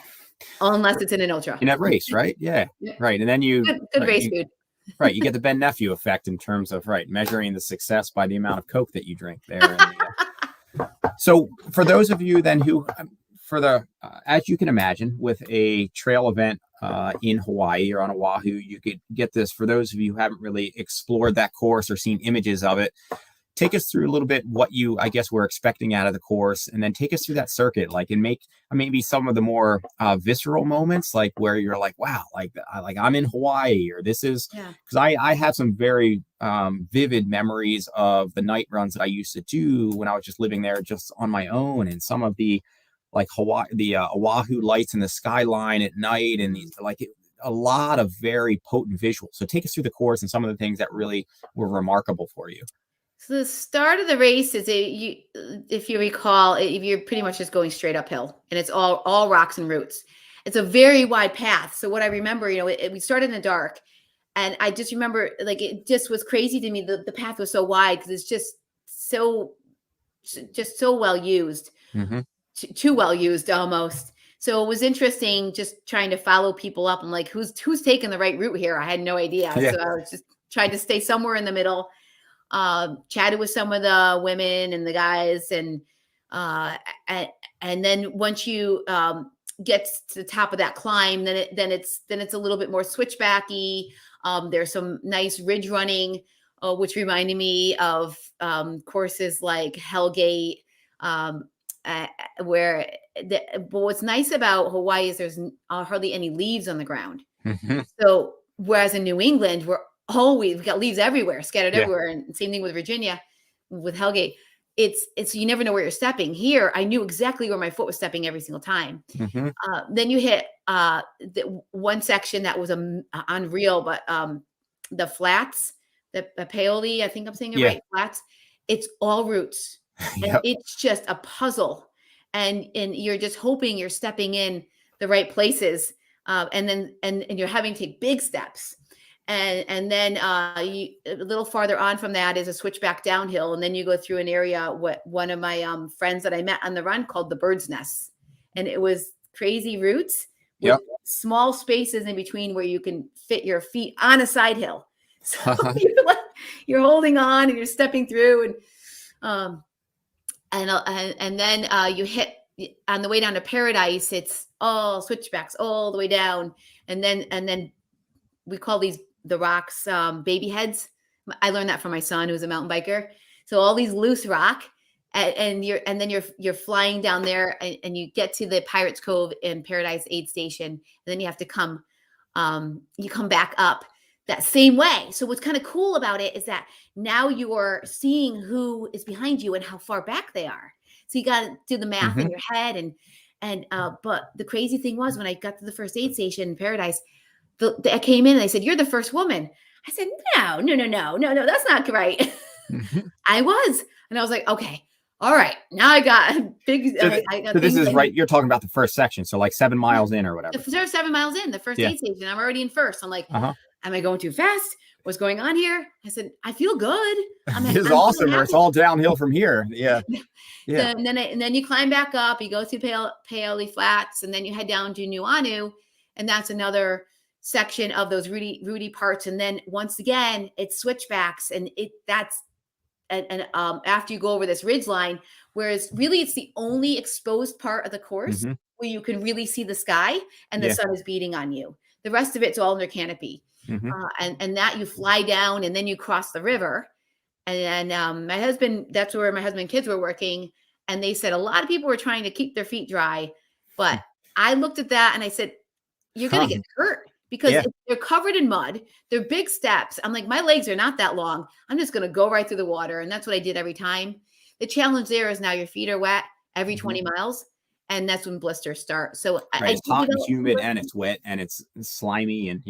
unless it's in an ultra. In that race, right? Yeah. Right. And then good race food. Right. You get the Ben Nephew effect in terms of measuring the success by the amount of Coke that you drink there. So for those of you then who, as you can imagine, with a trail event in Hawaii or on Oahu, you could get this. For those of you who haven't really explored that course or seen images of it, take us through a little bit what you, I guess, were expecting out of the course, and then take us through that circuit, and make maybe some of the more visceral moments, like where you're like, wow, like I'm in Hawaii, or this is, because I have some very vivid memories of the night runs that I used to do when I was just living there just on my own, and some of the Oahu lights in the skyline at night, and these a lot of very potent visuals. So take us through the course and some of the things that really were remarkable for you. So the start of the race is if you recall, you're pretty much just going straight uphill, and it's all rocks and roots. It's a very wide path. So what I remember, we started in the dark, and I just remember like it just was crazy to me. The path was so wide because it's just so well used, Mm-hmm. too well used almost. So it was interesting just trying to follow people up. I'm like, who's taking the right route here? I had no idea. Yeah. So I was just trying to stay somewhere in the middle. Chatted with some of the women and the guys, and then once you get to the top of that climb, then it's a little bit more switchbacky. There's some nice ridge running, which reminded me of courses like Hellgate, where but what's nice about Hawaii is there's hardly any leaves on the ground. Mm-hmm. So whereas in New England, we've got leaves everywhere, scattered everywhere, and same thing with Virginia, with Hellgate. It's you never know where you're stepping. Here, I knew exactly where my foot was stepping every single time. Mm-hmm. Then you hit the one section that was unreal, but the flats, the Paoli, I think I'm saying it right, flats. It's all roots, and Yep. it's just a puzzle, and you're just hoping you're stepping in the right places, and then you're having to take big steps. And then a little farther on from that is a switchback downhill, and then you go through an area what one of my friends that I met on the run called the Bird's Nest, and it was crazy roots with small spaces in between where you can fit your feet on a side hill. So you're holding on and you're stepping through, and then you hit on the way down to Paradise. It's all switchbacks all the way down, and then we call the rocks baby heads. I learned that from my son, who's a mountain biker. So all these loose rock, and then you're flying down there, and you get to the Pirates Cove in Paradise aid station, and then you have to come back up that same way. So what's kind of cool about it is that now you're seeing who is behind you and how far back they are. So you got to do the math in your head, but the crazy thing was when I got to the first aid station in Paradise, I came in and they said, "You're the first woman." I said, no, that's not right. I was. And I was like, okay, all right. Now I got big. So this is right. You're talking about the first section. So like 7 miles in or whatever. They're 7 miles in, the first aid station. I'm already in first. I'm like, am I going too fast? What's going on here? I said, I feel good. This is awesome. It's all downhill from here. Yeah. Yeah. And then you climb back up, you go through Paoli Flats, and then you head down to Nuuanu. And that's another section of those rooty parts, and then once again it's switchbacks, and after you go over this ridge line, whereas really it's the only exposed part of the course where you can really see the sky and the sun is beating on you. The rest of it's all under canopy, and that you fly down and then you cross the river. And my husband, that's where my husband and kids were working, and they said a lot of people were trying to keep their feet dry, but I looked at that and I said, you're going to get hurt. Because they're covered in mud. They're big steps. I'm like, my legs are not that long. I'm just going to go right through the water. And that's what I did every time. The challenge there is now your feet are wet every 20 miles. And that's when blisters start. So it's hot and humid and it's wet and it's slimy and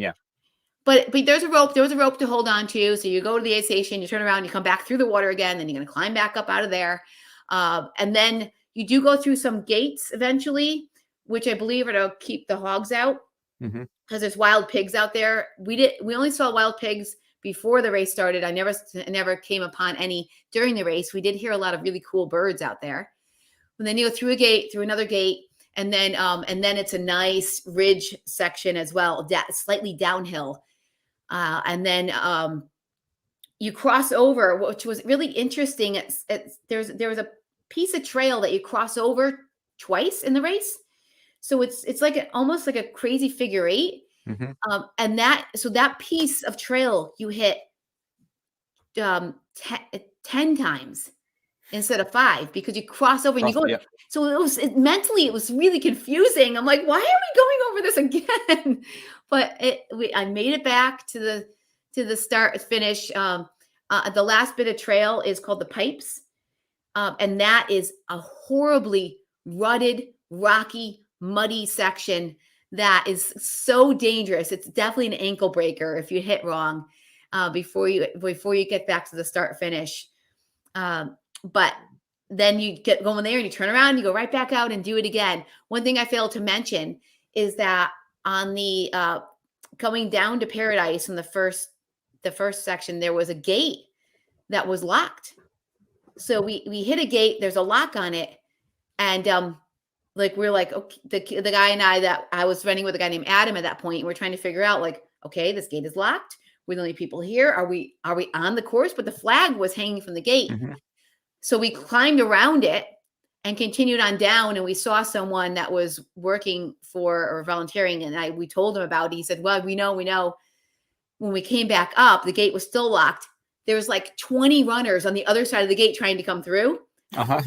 But there's a rope. There was a rope to hold on to. So you go to the aid station, you turn around, you come back through the water again. Then you're going to climb back up out of there. And then you do go through some gates eventually, which I believe are to keep the hogs out. Because there's wild pigs out there. We only saw wild pigs before the race started. I never came upon any during the race. We did hear a lot of really cool birds out there. And then you go through a gate, through another gate, and then it's a nice ridge section as well, slightly downhill. And then you cross over, which was really interesting. There was a piece of trail that you cross over twice in the race. So it's like almost like a crazy figure 8. And that piece of trail you hit 10 times instead of 5 because you cross over and you go. So mentally it was really confusing. I'm like, why are we going over this again? But I made it back to the start finish. The last bit of trail is called the Pipes. And that is a horribly rutted, rocky, muddy section that is so dangerous. It's definitely an ankle breaker if you hit wrong before you get back to the start finish. But then you get going there and you turn around, you go right back out and do it again. One thing I failed to mention is that on the going down to Paradise in the first section, there was a gate that was locked. So we hit a gate, there's a lock on it, and like we're like, okay, the guy and I that I was running with a guy named Adam at that point, we're trying to figure out like, okay, this gate is locked. We're the only people here. Are we on the course? But the flag was hanging from the gate. Mm-hmm. So we climbed around it and continued on down, and we saw someone that was working for or volunteering, and we told him about it. He said, well, we know. When we came back up, the gate was still locked. There was like 20 runners on the other side of the gate trying to come through. Uh-huh.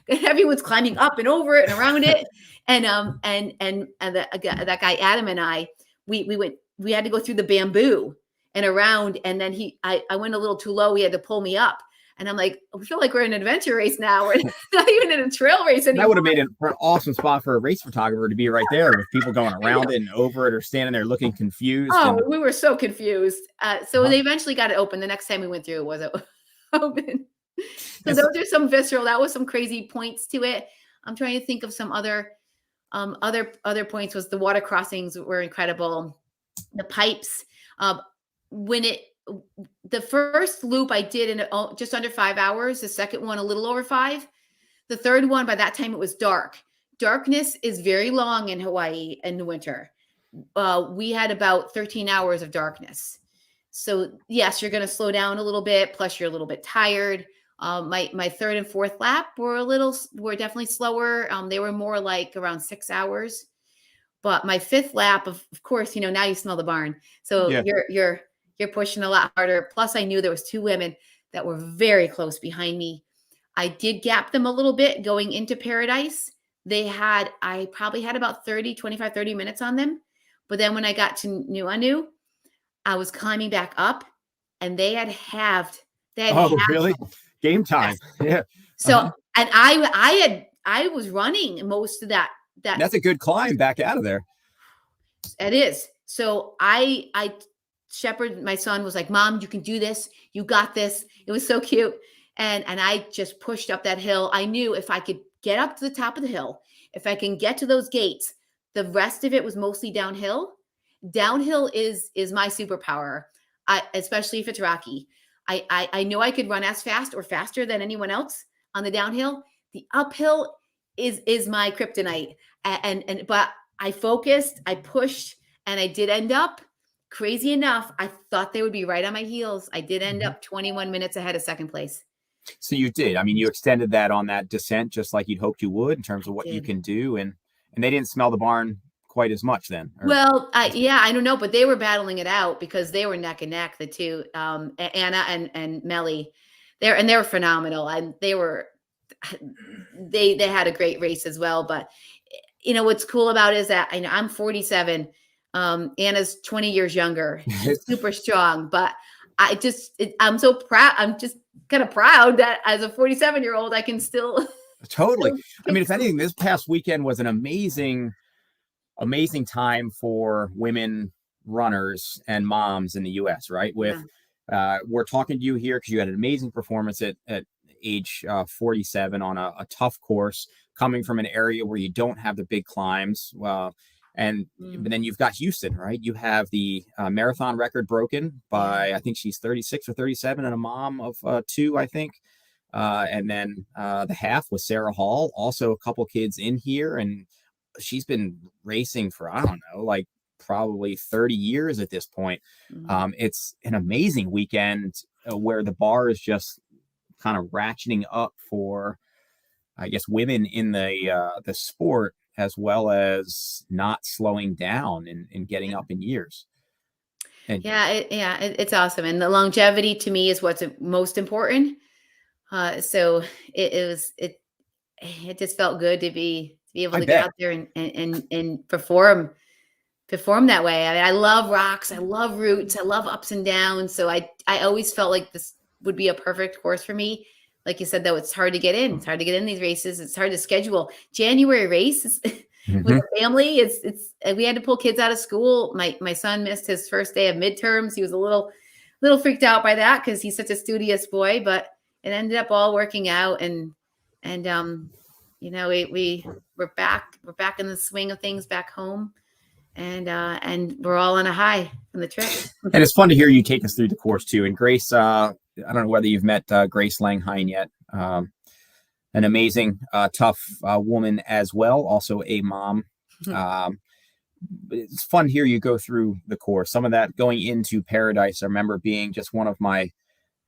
Everyone's climbing up and over it and around it. And that guy, Adam, and I, we had to go through the bamboo and around. And then I went a little too low. He had to pull me up. And I'm like, we feel like we're in an adventure race now. We're not even in a trail race anymore. That would have made it an awesome spot for a race photographer to be right there with people going around it and over it or standing there looking confused. Oh, we were so confused. So they eventually got it open. The next time we went through, it wasn't open. So those are some visceral. That was some crazy points to it. I'm trying to think of some other points. Was the water crossings were incredible. The pipes. The first loop I did in just under 5 hours. The second one a little over 5. The third one, by that time it was dark. Darkness is very long in Hawaii in the winter. We had about 13 hours of darkness. So yes, you're going to slow down a little bit. Plus, you're a little bit tired. My third and fourth lap were definitely slower. They were more like around 6 hours. But my fifth lap, of course, now you smell the barn. So you're pushing a lot harder. Plus, I knew there was 2 women that were very close behind me. I did gap them a little bit going into Paradise. I probably had about 25, 30 minutes on them. But then when I got to Nuuanu, I was climbing back up and they had halved. Really? Game time. Yes. Yeah. So, and I was running most of that. That's a good climb back out of there. It is. So I Shepard, my son, was like, Mom, you can do this. You got this. It was so cute. And I just pushed up that hill. I knew if I could get up to the top of the hill, if I can get to those gates, the rest of it was mostly downhill. Downhill is my superpower, especially if it's rocky. I know I could run as fast or faster than anyone else on the downhill. The uphill is my kryptonite. But I focused, I pushed, and I did end up, crazy enough, I thought they would be right on my heels. I did end up 21 minutes ahead of second place. So you did. I mean, you extended that on that descent just like you'd hoped you would in terms of what you can do. And they didn't smell the barn quite as much then. Well, I don't know, but they were battling it out because they were neck and neck, the two, Anna and Melly. They were phenomenal. And they had a great race as well. But what's cool about it is that I'm 47. Anna's 20 years younger, super strong, but I'm so proud. I'm just kind of proud that as a 47-year-old, I can still. Totally. I mean, if anything, this past weekend was an amazing time for women runners and moms in the U.S., right? We're talking to you here because you had an amazing performance at age 47 on a tough course, coming from an area where you don't have the big climbs. But then you've got Houston, right? You have the marathon record broken by, I think she's 36 or 37 and a mom of 2, I think. And then the half with Sarah Hall, also a couple kids in here. And she's been racing for, I don't know, like probably 30 years at this point. It's an amazing weekend where the bar is just kind of ratcheting up for, I guess, women in the sport, as well as not slowing down and getting up in years. And it's awesome. And the longevity to me is what's most important. So it just felt good to be able to get out there and perform that way. I mean, I love rocks. I love roots. I love ups and downs. So I always felt like this would be a perfect course for me. Like you said, though, it's hard to get in. It's hard to get in these races. It's hard to schedule. January race with a family. It's we had to pull kids out of school. My son missed his first day of midterms. He was a little freaked out by that because he's such a studious boy. But it ended up all working out, and you know, we're back in the swing of things back home, and we're all on a high from the trip. And it's fun to hear you take us through the course too. And Grace, I don't know whether you've met Grace Langheim yet. An amazing, tough woman as well, also a mom. It's fun to hear you go through the course. Some of that going into Paradise, I remember being just one of my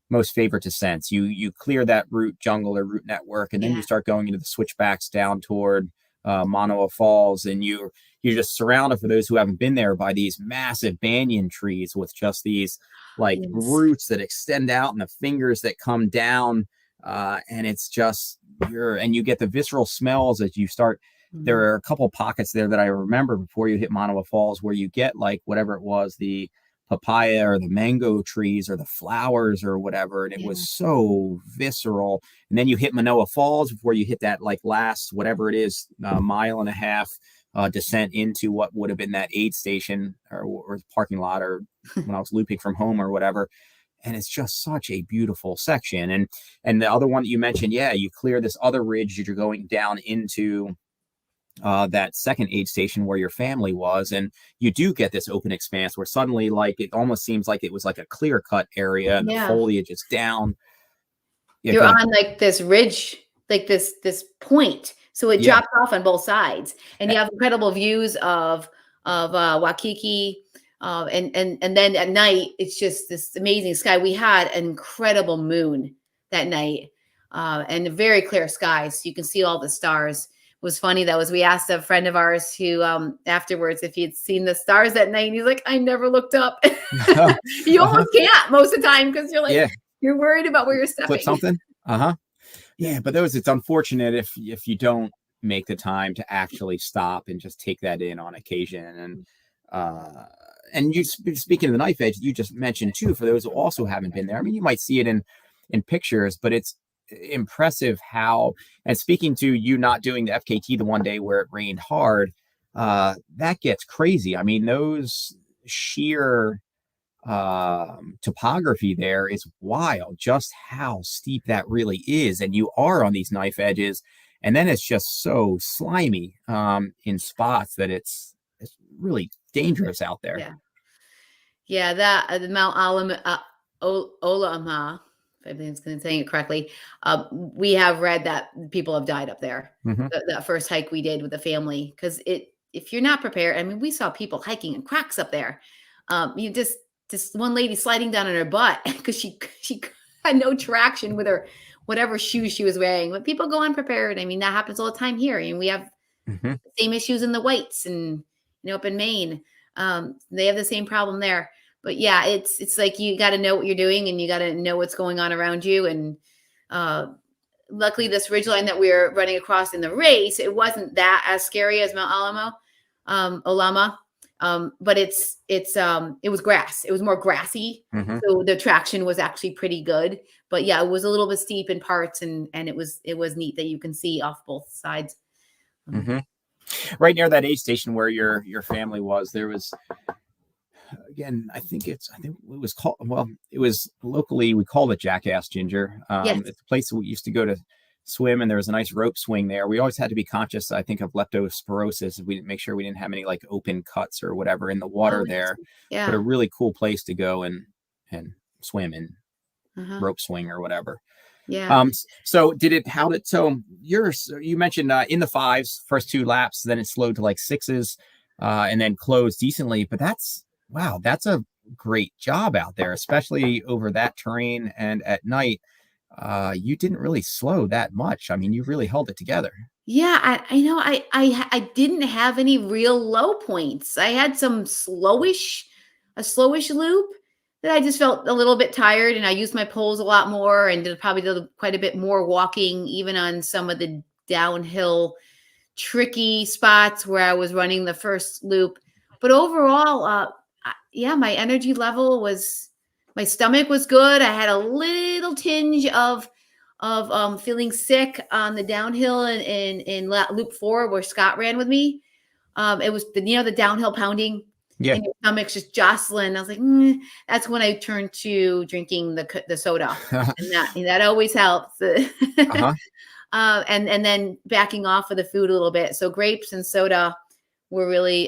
most favorite descents. You clear that root jungle or root network, and then you start going into the switchbacks down toward Manoa Falls, and you're just surrounded, for those who haven't been there, by these massive banyan trees with just these like roots that extend out and the fingers that come down, and it's just you get the visceral smells as you start. There are a couple pockets there that I remember before you hit Manoa Falls where you get like whatever it was, the papaya or the mango trees or the flowers or whatever, and it was so visceral. And then you hit Manoa Falls before you hit that like last whatever it is, mile and a half descent into what would have been that aid station or parking lot, or when I was looping from home or whatever. And it's just such a beautiful section. And the other one that you mentioned, you clear this other ridge that you're going down into that second aid station where your family was, and you do get this open expanse where suddenly like it almost seems like it was like a clear cut area, and the foliage is down. You're on like this ridge, like this point, so it drops off on both sides, and you have incredible views of Waikiki, and then at night it's just this amazing sky. We had an incredible moon that night, and very clear skies, so you can see all the stars. Was funny that was we asked a friend of ours who afterwards if he'd seen the stars that night, and he's like, I never looked up. You almost can't most of the time because you're like you're worried about where you're stepping. Put something. But it's unfortunate if you don't make the time to actually stop and just take that in on occasion. And you speaking of the knife edge, you just mentioned too, for those who also haven't been there, I mean, you might see it in pictures, but it's impressive how, and speaking to you not doing the FKT the one day where it rained hard, that gets crazy. I mean, those sheer topography there is wild, just how steep that really is, and you are on these knife edges, and then it's just so slimy in spots that it's really dangerous out there. That the Mount Olama, if I'm saying it correctly, we have read that people have died up there. That first hike we did with the family, because if you're not prepared, I mean, we saw people hiking in cracks up there. You just one lady sliding down on her butt because she had no traction with her whatever shoes she was wearing. But people go unprepared. I mean, that happens all the time here, and we have the same issues in the Whites and up in Maine. They have the same problem there. But it's like you got to know what you're doing, and you got to know what's going on around you. And luckily, this ridgeline that we were running across in the race, it wasn't that as scary as Mount Olama. But it was grass. It was more grassy, so the traction was actually pretty good. But it was a little bit steep in parts, and it was neat that you can see off both sides. Right near that aid station where your family was, there was. Again, I think it was called, it was locally, we called it Jackass Ginger. It's a place that we used to go to swim, and there was a nice rope swing there. We always had to be conscious, I think, of leptospirosis. We didn't make sure we didn't have any like open cuts or whatever in the water there. But a really cool place to go and swim and rope swing or whatever. So you mentioned in the fives, first two laps, then it slowed to like sixes, and then closed decently, but that's a great job out there, especially over that terrain and at night. You didn't really slow that much. I mean, you really held it together. I know. I didn't have any real low points. I had a slowish loop that I just felt a little bit tired, and I used my poles a lot more, and probably did quite a bit more walking, even on some of the downhill tricky spots where I was running the first loop. But overall, my energy level my stomach was good. I had a little tinge of feeling sick on the downhill in loop 4 where Scott ran with me. It was the downhill pounding. Yeah. and your stomach's just jostling. I was like, that's when I turned to drinking the soda, and that always helps. Uh-huh. And then backing off of the food a little bit. So grapes and soda were really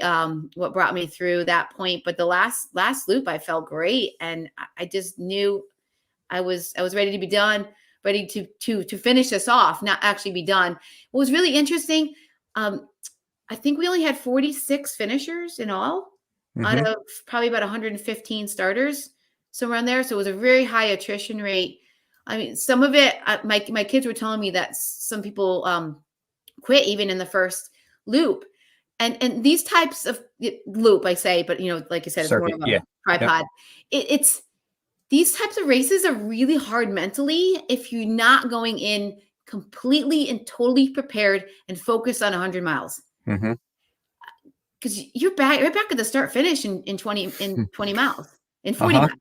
what brought me through that point. But the last loop, I felt great, and I just knew I was ready to be done, ready to finish this off, not actually be done. What was really interesting, I think we only had 46 finishers in all out Mm-hmm. of probably about 115 starters, somewhere around there. So it was a very high attrition rate. I mean, some of it, my kids were telling me that some people quit even in the first loop. And these types of loop, I say, but like I said, it's more Circuit. of a Yeah. tripod. Yep. It's these types of races are really hard mentally if you're not going in completely and totally prepared and focused on 100 miles. Mm-hmm. Because you're back at the start finish in 20 miles, in 40 Uh-huh. miles,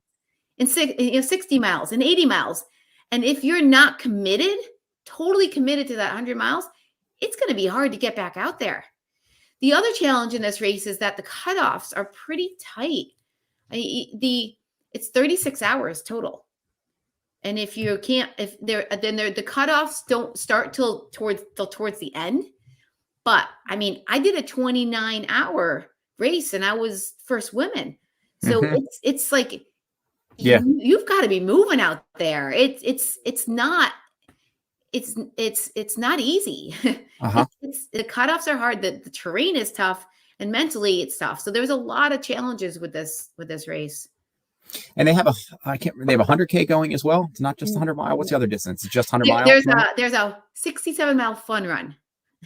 in 60 miles, in 80 miles. And if you're not committed, totally committed to that 100 miles, it's going to be hard to get back out there. The other challenge in this race is that the cutoffs are pretty tight. It's 36 hours total. And if you can't, the cutoffs don't start till towards the end. But I mean, I did a 29-hour race and I was first woman. So Mm-hmm. it's like, Yeah. you've got to be moving out there. It's not easy. Uh-huh. The cutoffs are hard. The terrain is tough, and mentally it's tough. So there's a lot of challenges with this race. And they have they have a 100K going as well. It's not just 100 mile. What's the other distance? It's just 100 miles. There's a 67-mile fun run.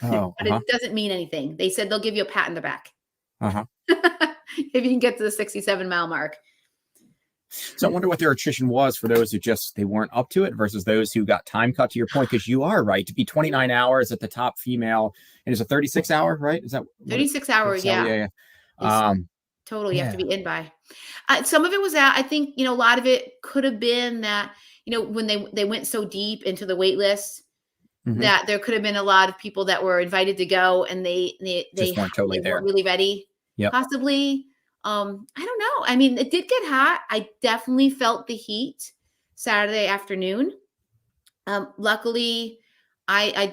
Oh, but it doesn't mean anything. They said they'll give you a pat in the back. Uh-huh. If you can get to the 67-mile mark. So I wonder what their attrition was for those who they weren't up to it versus those who got time cut, to your point, because you are right. To be 29 hours at the top female, and it's a 36-hour, right? Is that 36 hours? Yeah. Total. You have to be in by. Some of it was that I think, a lot of it could have been that, when they went so deep into the wait list, mm-hmm. that there could have been a lot of people that were invited to go and they weren't totally there. Weren't really ready. Yep. Possibly. I don't know. I mean, it did get hot. I definitely felt the heat Saturday afternoon. Luckily, I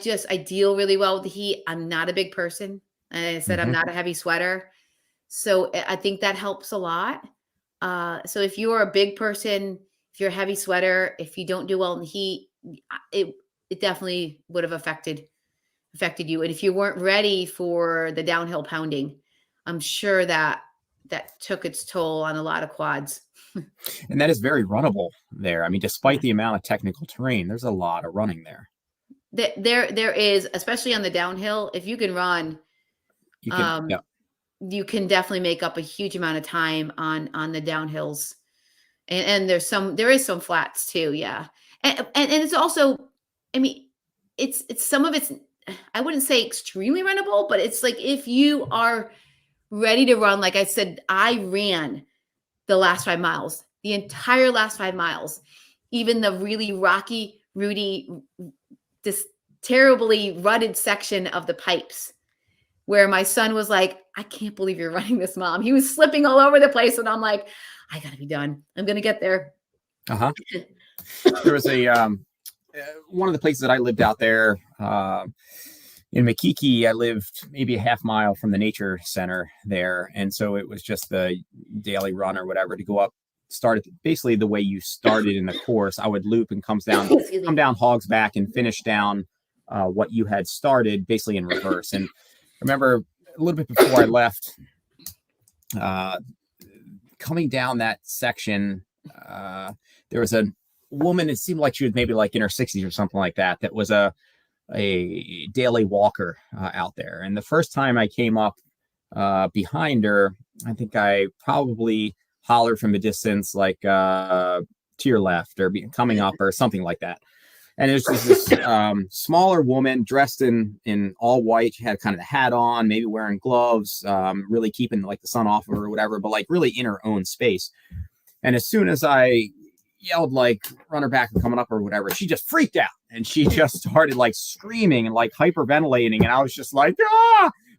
deal really well with the heat. I'm not a big person. And I said, mm-hmm. I'm not a heavy sweater. So I think that helps a lot. So if you're a big person, if you're a heavy sweater, if you don't do well in the heat, it definitely would have affected you. And if you weren't ready for the downhill pounding, I'm sure that took its toll on a lot of quads. And that is very runnable there. I mean, despite the amount of technical terrain, there's a lot of running there. There is, especially on the downhill. If you can run, you can definitely make up a huge amount of time on the downhills. And there is some flats too. Yeah. And it's also, I mean, it's some of it's, I wouldn't say extremely runnable, but it's like, if you are ready to run, like I said, I ran the last 5 miles, the entire last 5 miles, even the really rocky, rooty, this terribly rutted section of the pipes where my son was like, I can't believe you're running this, Mom. He was slipping all over the place. And I'm like, I got to be done. I'm going to get there. Uh-huh. There was one of the places that I lived out there, in Makiki, I lived maybe a half mile from the nature center there. And so it was just the daily run or whatever to go up, start at basically the way you started in the course. I would loop and come down Hog's Back and finish down what you had started basically in reverse. And I remember a little bit before I left, coming down that section, there was a woman, it seemed like she was maybe like in her 60s or something like that, that was a daily walker out there. And the first time I came up behind her, I think I probably hollered from a distance, like to your left or coming up or something like that. And it was just this smaller woman dressed in all white. She had kind of the hat on, maybe wearing gloves, really keeping like the sun off of her or whatever, but like really in her own space. And as soon as I yelled like run her back and coming up or whatever, she just freaked out and she just started like screaming and like hyperventilating. And I was just like,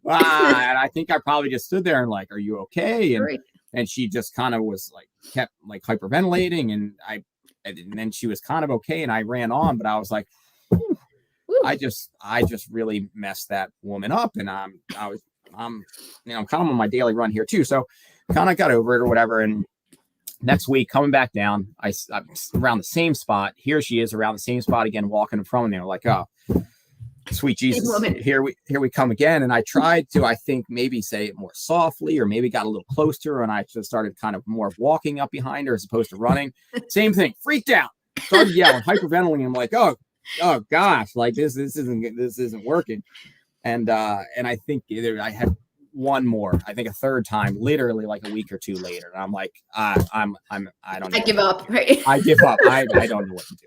And I think I probably just stood there and like, are you okay? Right. And she just kind of was like, kept like hyperventilating, and then she was kind of okay, and I ran on, but I was like, Woo. I just really messed that woman up, and I'm kind of on my daily run here too, so kind of got over it or whatever. And next week coming back down, I'm around the same spot. Here she is around the same spot again, walking in front of me. I'm like, oh, sweet Jesus, here we come again. And I tried to, I think, maybe say it more softly, or maybe got a little close to her, and I just started kind of more walking up behind her as opposed to running. Same thing, freaked out, started yelling, hyperventilating. I'm like, oh gosh, like this isn't working. And I think I had one more, I think a third time, literally like a week or two later, and I'm like, I don't know. I give up, right? I give up. I don't know what to do.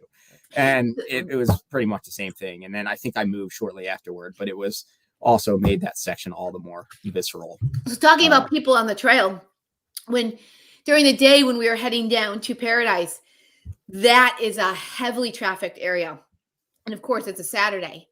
And it was pretty much the same thing. And then I think I moved shortly afterward, but it was also made that section all the more visceral. So talking about people on the trail, during the day when we were heading down to Paradise, that is a heavily trafficked area. And of course, it's a Saturday.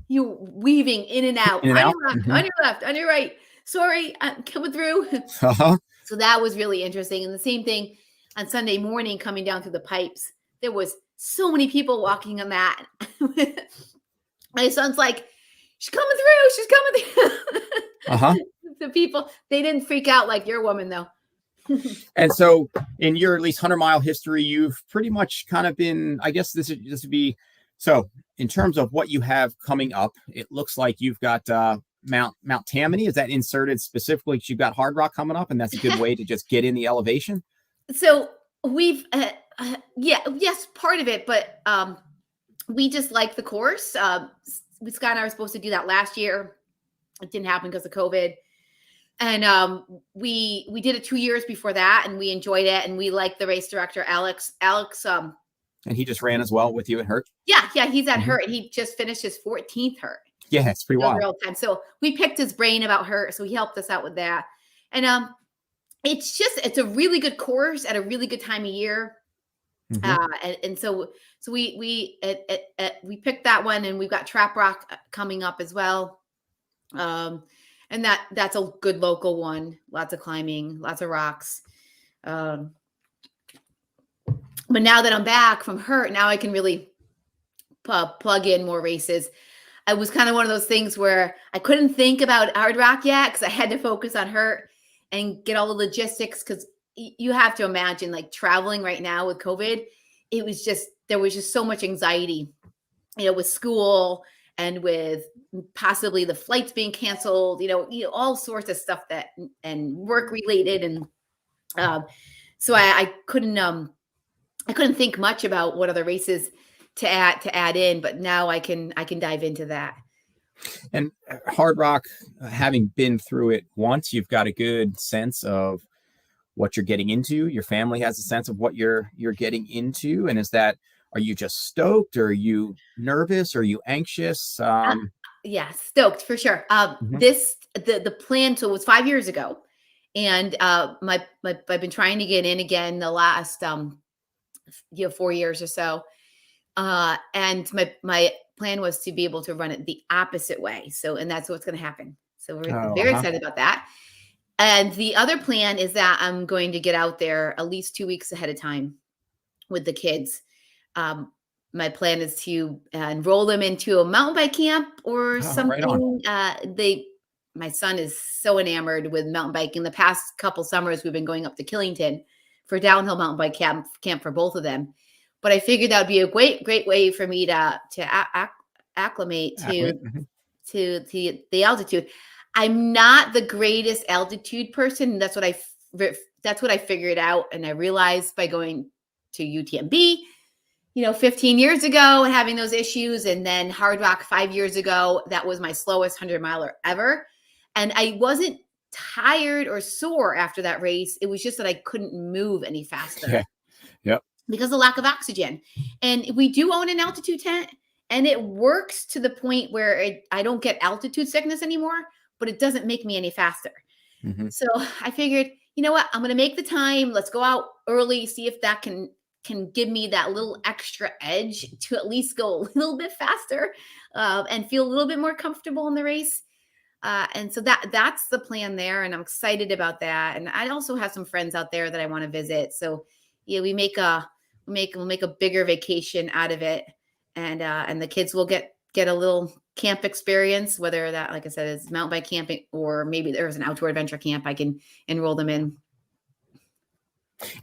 You weaving in and out, on your left, on your left, on your right. Sorry, I'm coming through. So that was really interesting. And the same thing on Sunday morning coming down through the pipes. There was so many people walking on that. My son's like, she's coming through. She's coming through. The people, they didn't freak out like your woman, though. And so in your at least 100-mile history, you've pretty much kind of been, I guess this would be, so in terms of what you have coming up, it looks like you've got Mount Tammany. Is that inserted specifically because you've got Hard Rock coming up, and that's a good way to just get in the elevation? So we've, yes, part of it, but we just like the course. Scott and I were supposed to do that last year. It didn't happen because of COVID. And we did it 2 years before that, and we enjoyed it. And we like the race director, Alex. And he just ran as well with you at Hurt? Yeah, he's at Hurt, and he just finished his 14th Hurt. Yeah, it's pretty wild. Real time. So we picked his brain about Hurt, so he helped us out with that. And it's a really good course at a really good time of year. And so we picked that one, and we've got Trap Rock coming up as well. And that's a good local one. Lots of climbing, lots of rocks. But now that I'm back from Hurt, now I can really plug in more races. I was kind of one of those things where I couldn't think about Hard Rock yet because I had to focus on Hurt and get all the logistics, because you have to imagine, like, traveling right now with COVID, there was just so much anxiety, with school and with possibly the flights being canceled, all sorts of stuff and work related. And so I couldn't think much about what other races to add in, but now I can dive into that. And Hard Rock, having been through it once, you've got a good sense of what you're getting into. Your family has a sense of what you're getting into. And are you just stoked, or are you nervous, or are you anxious? Yeah, stoked for sure. The plan, so it was 5 years ago, and I've been trying to get in again the last 4 years or so. And my plan was to be able to run it the opposite way. And that's what's going to happen. So we're very excited about that. And the other plan is that I'm going to get out there at least 2 weeks ahead of time with the kids. My plan is to enroll them into a mountain bike camp or something. Right. My son is so enamored with mountain biking. The past couple summers, we've been going up to Killington for downhill mountain bike camp for both of them. But I figured that would be a great way for me to acclimate to the altitude. I'm not the greatest altitude person. That's what I figured out, and I realized by going to UTMB, 15 years ago and having those issues, and then Hard Rock 5 years ago, that was my slowest 100-miler ever, and I wasn't tired or sore after that race. It was just that I couldn't move any faster. Yeah. Yep. Because of lack of oxygen. And we do own an altitude tent, and it works to the point where I don't get altitude sickness anymore, but it doesn't make me any faster. So I figured, you know what, I'm going to make the time. Let's go out early, see if that can give me that little extra edge to at least go a little bit faster and feel a little bit more comfortable in the race. And so that's the plan there. And I'm excited about that. And I also have some friends out there that I want to visit. So yeah, we'll make a bigger vacation out of it. And the kids will get a little camp experience, whether that, like I said, is mountain bike camping, or maybe there's an outdoor adventure camp I can enroll them in.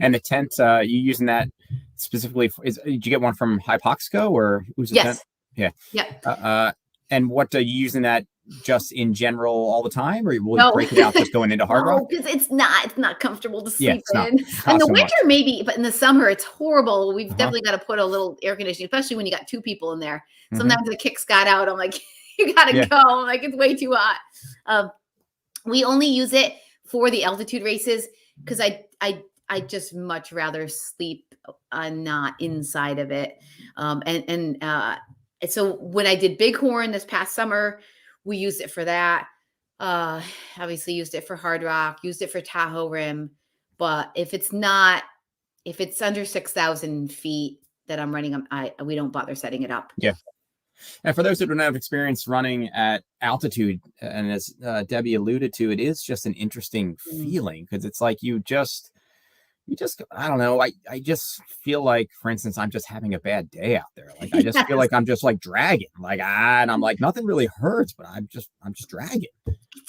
And the tent, you using that specifically? Did you get one from Hypoxico, or who's the tent? Yeah. Yeah. And what are you using that just in general all the time, or will you break it out just going into hard rock? Because it's not comfortable to sleep in. In the winter, maybe, but in the summer, it's horrible. We've definitely got to put a little air conditioning, especially when you got 2 people in there. Sometimes the kick Scott out. I'm like, you got to go. I'm like, it's way too hot. We only use it for the altitude races because I just much rather sleep not inside of it. So when I did Bighorn this past summer, we used it for that. Obviously used it for hard rock, used it for Tahoe Rim. But if it's under 6,000 feet that I'm running, we don't bother setting it up. Yeah. And for those who don't have experience running at altitude, and as Debbie alluded to, it is just an interesting feeling, because it's like you just, I don't know. I just feel like, for instance, I'm just having a bad day out there. Like, I just feel like I'm just like dragging, and I'm like, nothing really hurts, but I'm just dragging.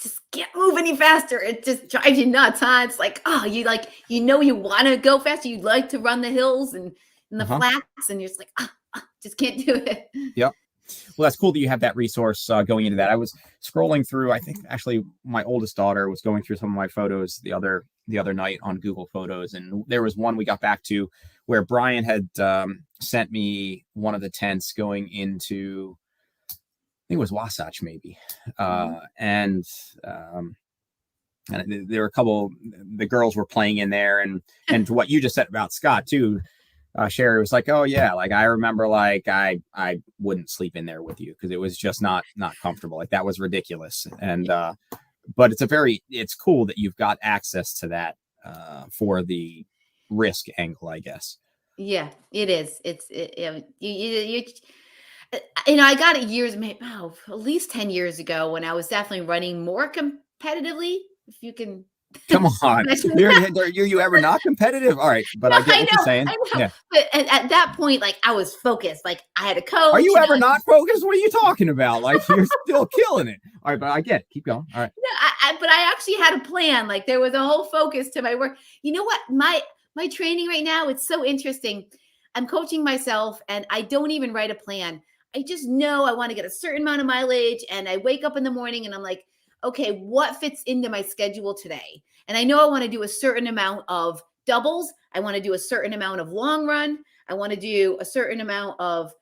Just can't move any faster. It just drives you nuts, huh? It's like, you want to go faster. You'd like to run the hills and the flats, and you're just like, just can't do it. Yep. Well, that's cool that you have that resource going into that. I was scrolling through, I think actually my oldest daughter was going through some of my photos the other night on Google Photos, and there was one we got back to where Brian had sent me one of the tents going into, I think it was Wasatch maybe, and there were a couple, the girls were playing in there, and to what you just said about Scott too, Sherry was like, oh yeah, like I remember, like I wouldn't sleep in there with you because it was just not comfortable. Like that was ridiculous. And but it's cool that you've got access to that for the risk angle, I guess. Yeah, it is. I got it years, maybe at least 10 years ago, when I was definitely running more competitively, if you can. Come on. You ever not competitive? All right. But I get what you're saying. Yeah. But at that point, like, I was focused. Like, I had a coach. Are you ever not focused? What are you talking about? Like, you're still killing it. All right. But I get it. Keep going. All right. No, but I actually had a plan. Like, there was a whole focus to my work. You know what? My training right now, it's so interesting. I'm coaching myself, and I don't even write a plan. I just know I want to get a certain amount of mileage, and I wake up in the morning and I'm like, okay, what fits into my schedule today? And I know I want to do a certain amount of doubles. I want to do a certain amount of long run. I want to do a certain amount of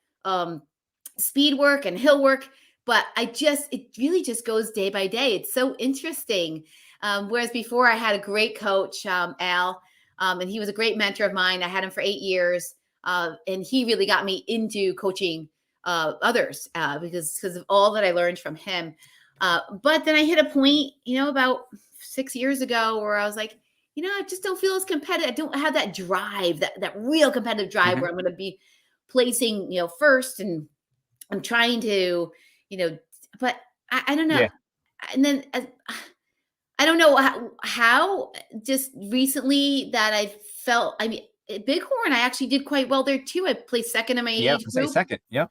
speed work and hill work. But it really just goes day by day. It's so interesting. Whereas before I had a great coach, Al, and he was a great mentor of mine. I had him for 8 years. And he really got me into coaching others because of all that I learned from him. But then I hit a point, about 6 years ago, where I was like, I just don't feel as competitive. I don't have that drive, that real competitive drive where I'm going to be placing, first, and I'm trying to, but I don't know. Yeah. And then I don't know how just recently that I felt, Bighorn, I actually did quite well there too. I placed second in my age group. Second. Yeah.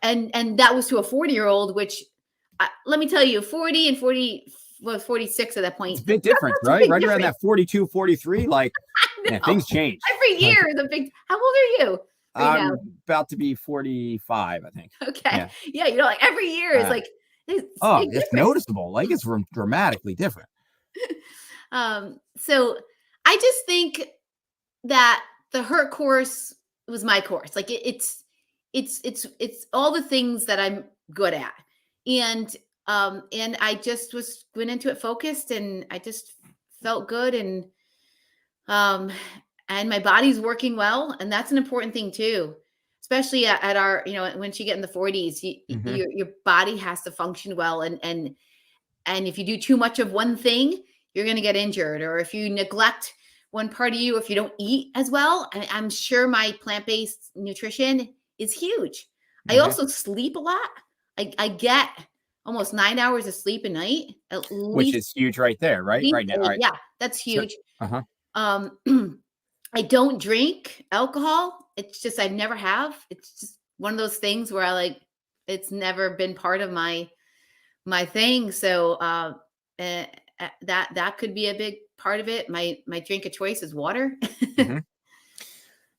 And that was to a 40-year-old, which let me tell you, 40 and 40 was 46 at that point. It's a big difference, right? Right around that 42, 43, like things change. Every year, how old are you? I'm about to be 45, I think. Okay. Yeah, like every year is like, it's noticeable. Like it's dramatically different. So I just think that the Hurt course was my course. Like it's all the things that I'm good at. And I just went into it focused, and I just felt good, and my body's working well. And that's an important thing too, especially at our, once you get in the 40s, your body has to function well. And if you do too much of one thing, you're going to get injured. Or if you neglect one part of you, if you don't eat as well, I'm sure my plant-based nutrition is huge. I also sleep a lot. I get almost 9 hours of sleep a night, at Which least, is huge right there, right? Right now. All 8. right. Yeah, that's So, huge. uh-huh. Um, I don't drink alcohol. It's just I never have. It's just one of those things where I like it's never been part of my thing. So uh, that could be a big part of it. My drink of choice is water. Hmm.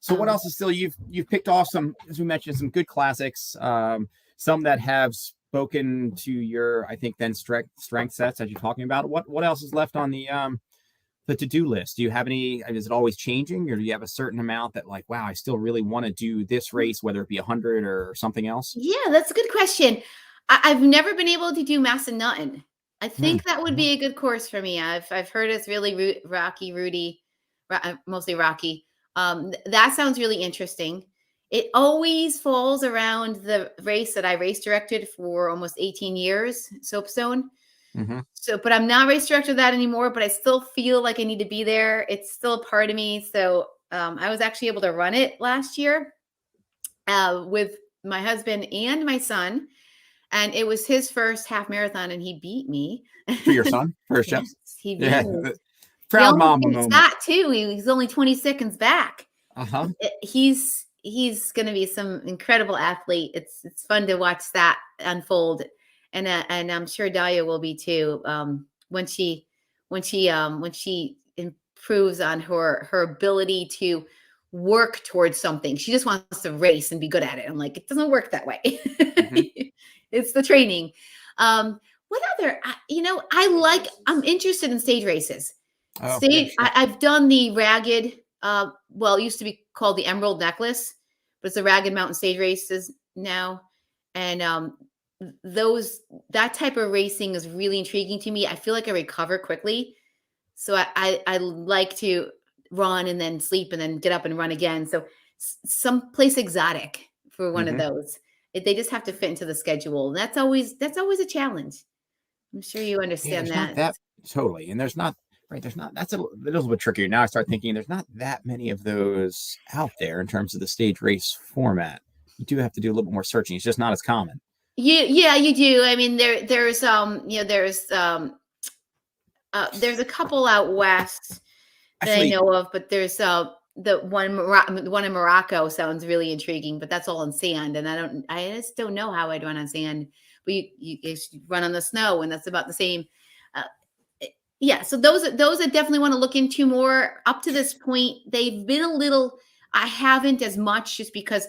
So what um, else is still you've picked off some, as we mentioned, some good classics, some that have spoken to your, I think, then strength sets as you're talking about. What else is left on the to-do list? Do you have any, is it always changing, or do you have a certain amount that like, wow, I still really want to do this race, whether it be 100 or something else? yeah, that's a good question. I've never been able to do Massa Nuttin. I Hmm. think that would be a good course for me. I've heard it's really rocky, Rudy, mostly rocky. That sounds really interesting. It always falls around the race that I race directed for almost 18 years, Soapstone. Hmm. So, but I'm not race director of that anymore, but I still feel like I need to be there. It's still a part of me. So I was actually able to run it last year with my husband and my son. And it was his first half marathon and he beat me. For your son, for his Yes, steps? he beat Yeah. me. He Proud almost mama beat moment. Scott too. He's only 20 seconds back. Uh-huh. He's going to be some incredible athlete. It's fun to watch that unfold, and I'm sure Dahlia will be too. When she improves on her ability to work towards something, she just wants to race and be good at it. I'm like, it doesn't work that way. Hmm. It's the training. What other? I'm interested in stage races. Oh, yeah, sure. I've done the ragged, well, it used to be called the Emerald Necklace, but it's the Ragged Mountain Stage Races now. And those that type of racing is really intriguing to me. I feel like I recover quickly. So I like to run and then sleep and then get up and run again. So someplace exotic for one of Hmm. those. They just have to fit into the schedule. And that's always a challenge. I'm sure you Yeah, understand there's not that. that totally, and there's not right. There's not. That's a little bit trickier. Now I start thinking there's not that many of those out there in terms of the stage race format. You do have to do a little bit more searching. It's just not as common. Yeah, you do. I mean, there's a couple out west that I Actually, know of, but there's the one in Morocco sounds really intriguing, but that's all in sand, and I just don't know how I'd run on sand. But you should run on the snow, and that's about the same. Uh, yeah, so those I definitely want to look into more. Up to this point, they've been a little. I haven't as much just because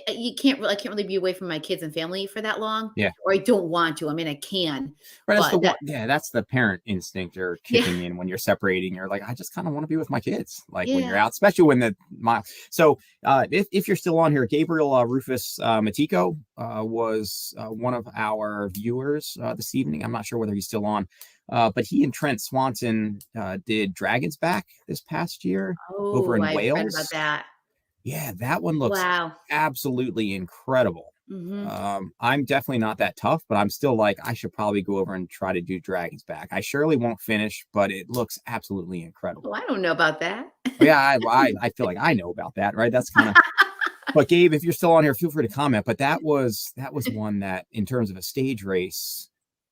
I can't really be away from my kids and family for that long, yeah, or I don't want to. I mean, I can, right. That's the but one. Yeah, that's the parent instinct or yeah, kicking in when you're separating. You're like, I just kind of want to be with my kids. Like when you're yeah. out, especially when the mile. So, if you're still on here, Gabriel Rufus Matiko was one of our viewers this evening. I'm not sure whether he's still on. But he and Trent Swanson did Dragon's Back this past year over Oh, in I've read about Wales. that. Yeah, that one looks Wow. absolutely incredible. Mhm. I'm definitely not that tough, but I'm still like, I should probably go over and try to do Dragon's Back. I surely won't finish, but it looks absolutely Oh, incredible. I don't know about that. Yeah, I feel like I know about that, right? That's kind of. But Gabe, if you're still on here, feel free to comment. But that was one that, in terms of a stage race,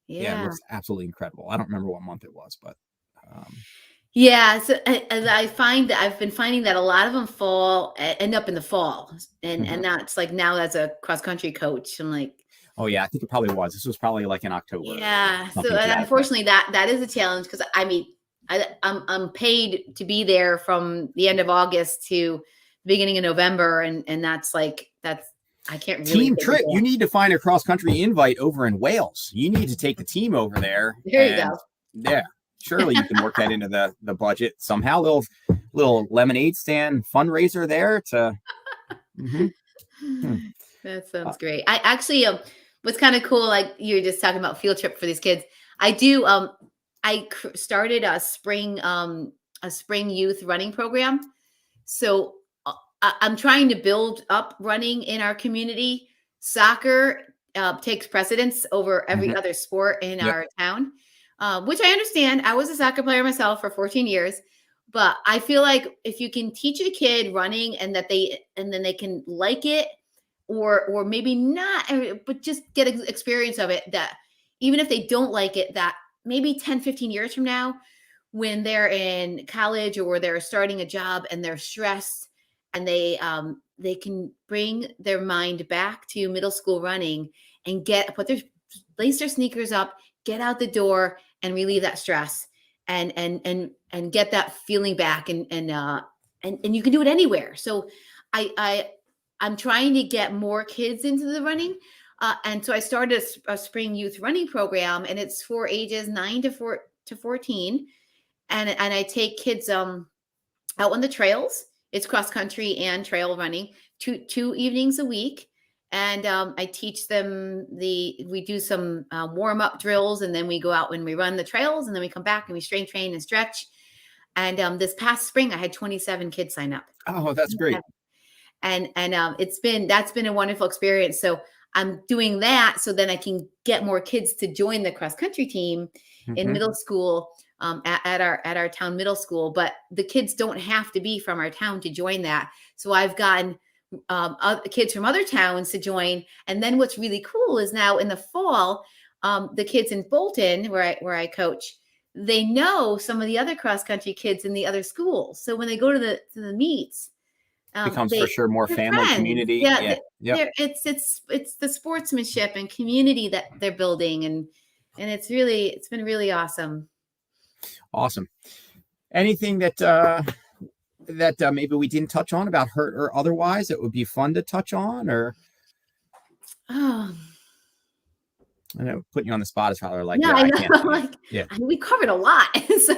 yeah, it Yeah. looks absolutely incredible. I don't remember what month it was, but Yeah, so as I find that I've been finding that a lot of them end up in the fall, and mhm. that's like now as a cross country coach, I'm like, Oh yeah, I think it probably was. This was probably like in October or yeah. So something to that effect. unfortunately, that is a challenge because I mean, I'm paid to be there from the end of August to the beginning of November, and that's I can't really Team take the trip. You day. need to find a cross country invite over in Wales. You need to take the team over there, There you and go. yeah, surely you can work that into the budget somehow. Little lemonade stand fundraiser there to. Mhm. Hmm. That Uh, sounds great. I actually, what's kind of cool, like you were just talking about field trip for these kids. I do. Started a spring youth running program. So I'm trying to build up running in our community. Soccer takes precedence over every mhm. other sport in Yep. our town, which I understand. I was a soccer player myself for 14 years, but I feel like if you can teach a kid running and then they can like it, or maybe not, but just get experience of it. That even if they don't like it, that maybe 10, 15 years from now, when they're in college or they're starting a job and they're stressed, and they can bring their mind back to middle school running and lace their sneakers up, get out the door and relieve that stress, and get that feeling back, and you can do it anywhere. So I'm trying to get more kids into the running. And so I started a spring youth running program, and it's for ages 9 to 14. And I take kids out on the trails. It's cross country and trail running, two evenings a week. And I teach them we do some warm up drills, and then we go out when we run the trails, and then we come back and we strength train and stretch. And this past spring, I had 27 kids sign up. Oh, that's great. And that's been a wonderful experience. So I'm doing that so then I can get more kids to join the cross country team in middle school, at our town middle school. But the kids don't have to be from our town to join that. So I've gotten kids from other towns to join. And then what's really cool is now in the fall, the kids in Bolton, where I coach, they know some of the other cross country kids in the other schools. So when they go to the meets, becomes for sure more family, friends. community. Yeah, yeah. It's the sportsmanship and community that they're building, and it's been really awesome. Awesome. Anything that maybe we didn't touch on about hurt or otherwise that would be fun to touch on? Or I know putting you on the spot is probably like, yeah, I know. I mean, we covered a lot. So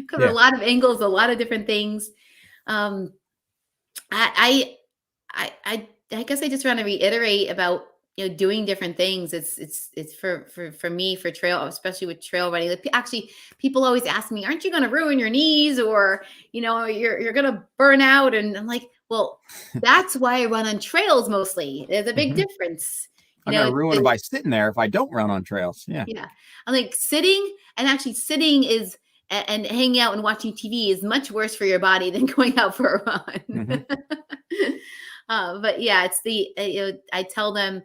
covered a lot of angles, a lot of different things. I guess I just want to reiterate about, doing different things. It's for me, for trail, especially with trail running. Actually, people always ask me, aren't you going to ruin your knees, or, you're going to burn out? And I'm like, well, that's why I run on trails mostly. There's a big difference. I'm going to ruin by sitting there if I don't run on trails. Yeah. I'm like sitting is, and hanging out and watching TV is much worse for your body than going out for a run. But yeah, it's I tell them,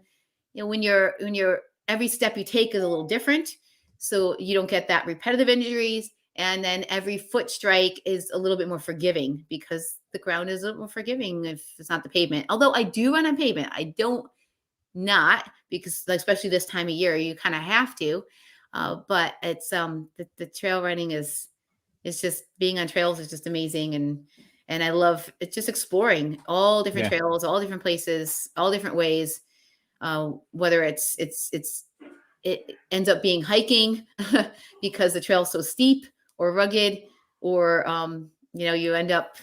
when you're every step you take is a little different, so you don't get that repetitive injuries. And then every foot strike is a little bit more forgiving, because the ground is a little more forgiving if it's not the pavement. Although I do run on pavement, I don't not, because especially this time of year, you kind of have to. But it's the trail running is just, being on trails is just amazing, and I love it's just exploring all different trails, all different places, all different ways. Whether it ends up being hiking because the trail's so steep or rugged, or you end up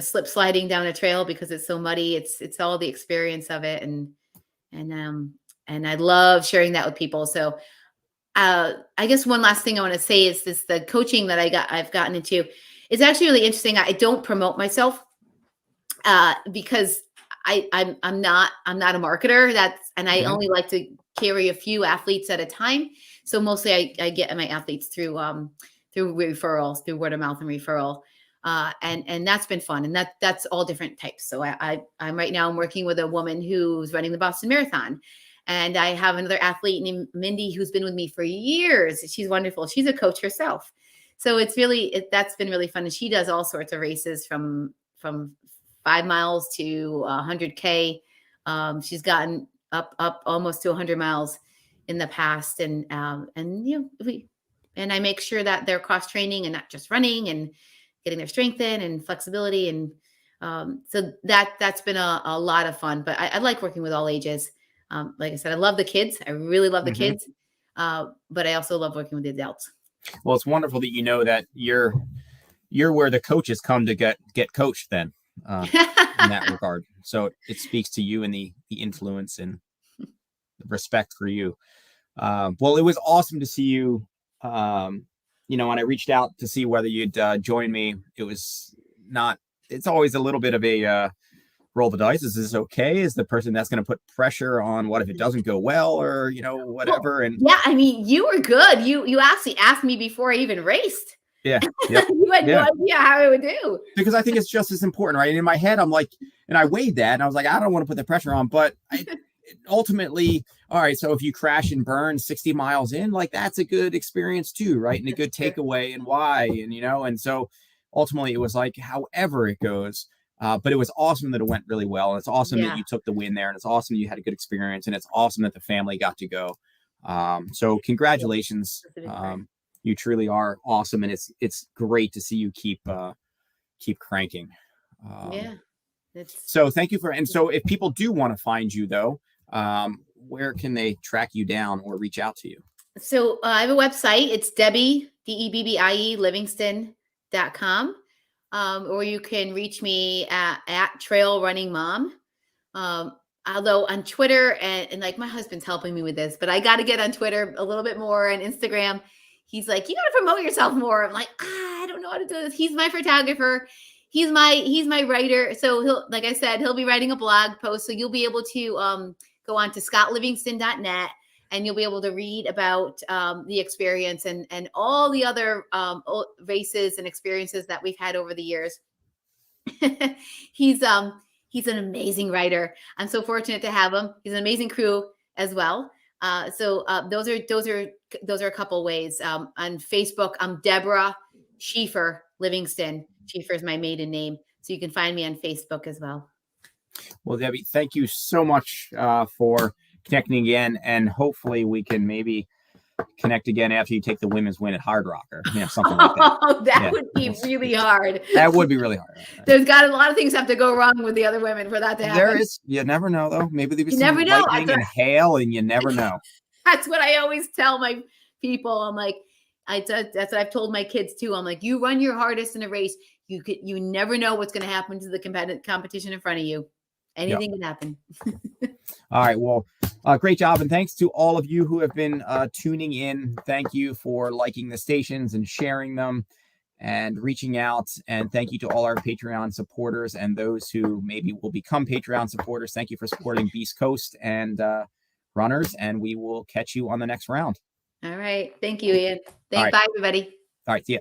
slip sliding down a trail because it's so muddy. It's all the experience of it, and I love sharing that with people. So I guess one last thing I want to say is the coaching that I've gotten into. It's actually really interesting. I don't promote myself because I'm not a marketer. I only like to carry a few athletes at a time. So mostly I get my athletes through referrals, through word of mouth and referral. And that's been fun. And that's all different types. So I'm right now, I'm working with a woman who's running the Boston Marathon. And I have another athlete named Mindy who's been with me for years. She's wonderful. She's a coach herself. So that's been really fun. And she does all sorts of races from 5 miles to 100K. She's gotten up almost to 100 miles in the past. And I make sure that they're cross training and not just running, and getting their strength in and flexibility. And so that's been a lot of fun. But I like working with all ages. Like I said, I love the kids. I really love the kids. But I also love working with the adults. Well, it's wonderful that that you're where the coaches come to get coached then, in that regard. So it speaks to you and the influence and the respect for you. Well, it was awesome to see you. When I reached out to see whether you'd join me, it's always a little bit of a roll the dice. Is this okay? Is the person that's going to put pressure on, what if it doesn't go well, or whatever? And yeah, I mean, you were good. You actually asked me before I even raced. Yeah. You had no idea how I would do. Because I think it's just as important, right? And in my head, I'm like, and I weighed that, and I was like, I don't want to put the pressure on, but ultimately, all right, so if you crash and burn 60 miles in, like that's a good experience too, right? And a good takeaway, and why, and and so ultimately it was like however it goes. But it was awesome that it went really well. And it's awesome that Yeah. you took the win there, and it's awesome you had a good experience, and it's awesome that the family got to go. So congratulations. You truly are awesome, and it's great to see you keep cranking. Yeah. So thank you and so if people do want to find you though, where can they track you down or reach out to you? So I have a website. It's Debbie, Debbie, Livingston.com. Or you can reach me at Trail Running Mom. Although on Twitter, and like my husband's helping me with this, but I got to get on Twitter a little bit more, and Instagram. He's like, you got to promote yourself more. I'm like, I don't know how to do this. He's my photographer. He's my writer. So like I said, he'll be writing a blog post. So you'll be able to go on to scottlivingston.net, and you'll be able to read about the experience and all the other races and experiences that we've had over the years. He's an amazing writer. I'm so fortunate to have him. He's an amazing crew as well. So those are a couple ways. On Facebook, I'm Deborah Schieffer Livingston. Schieffer is my maiden name. So you can find me on Facebook as well. Well, Debbie, thank you so much for connecting again, and hopefully we can maybe connect again after you take the women's win at Hard Rock, or something like that. Oh, that would be really hard. That would be really hard. There's got a lot of things have to go wrong with the other women for that to happen. There is. You never know, though. Maybe there'll be some lightning and hail, and you never know. That's what I always tell my people. I'm like, that's what I've told my kids too. I'm like, you run your hardest in a race. You never know what's going to happen to the competition in front of you. Anything can happen. All right. Well, great job. And thanks to all of you who have been tuning in. Thank you for liking the stations and sharing them and reaching out. And thank you to all our Patreon supporters and those who maybe will become Patreon supporters. Thank you for supporting Beast Coast and runners. And we will catch you on the next round. All right. Thank you, Ian. Bye, everybody. All right. See ya.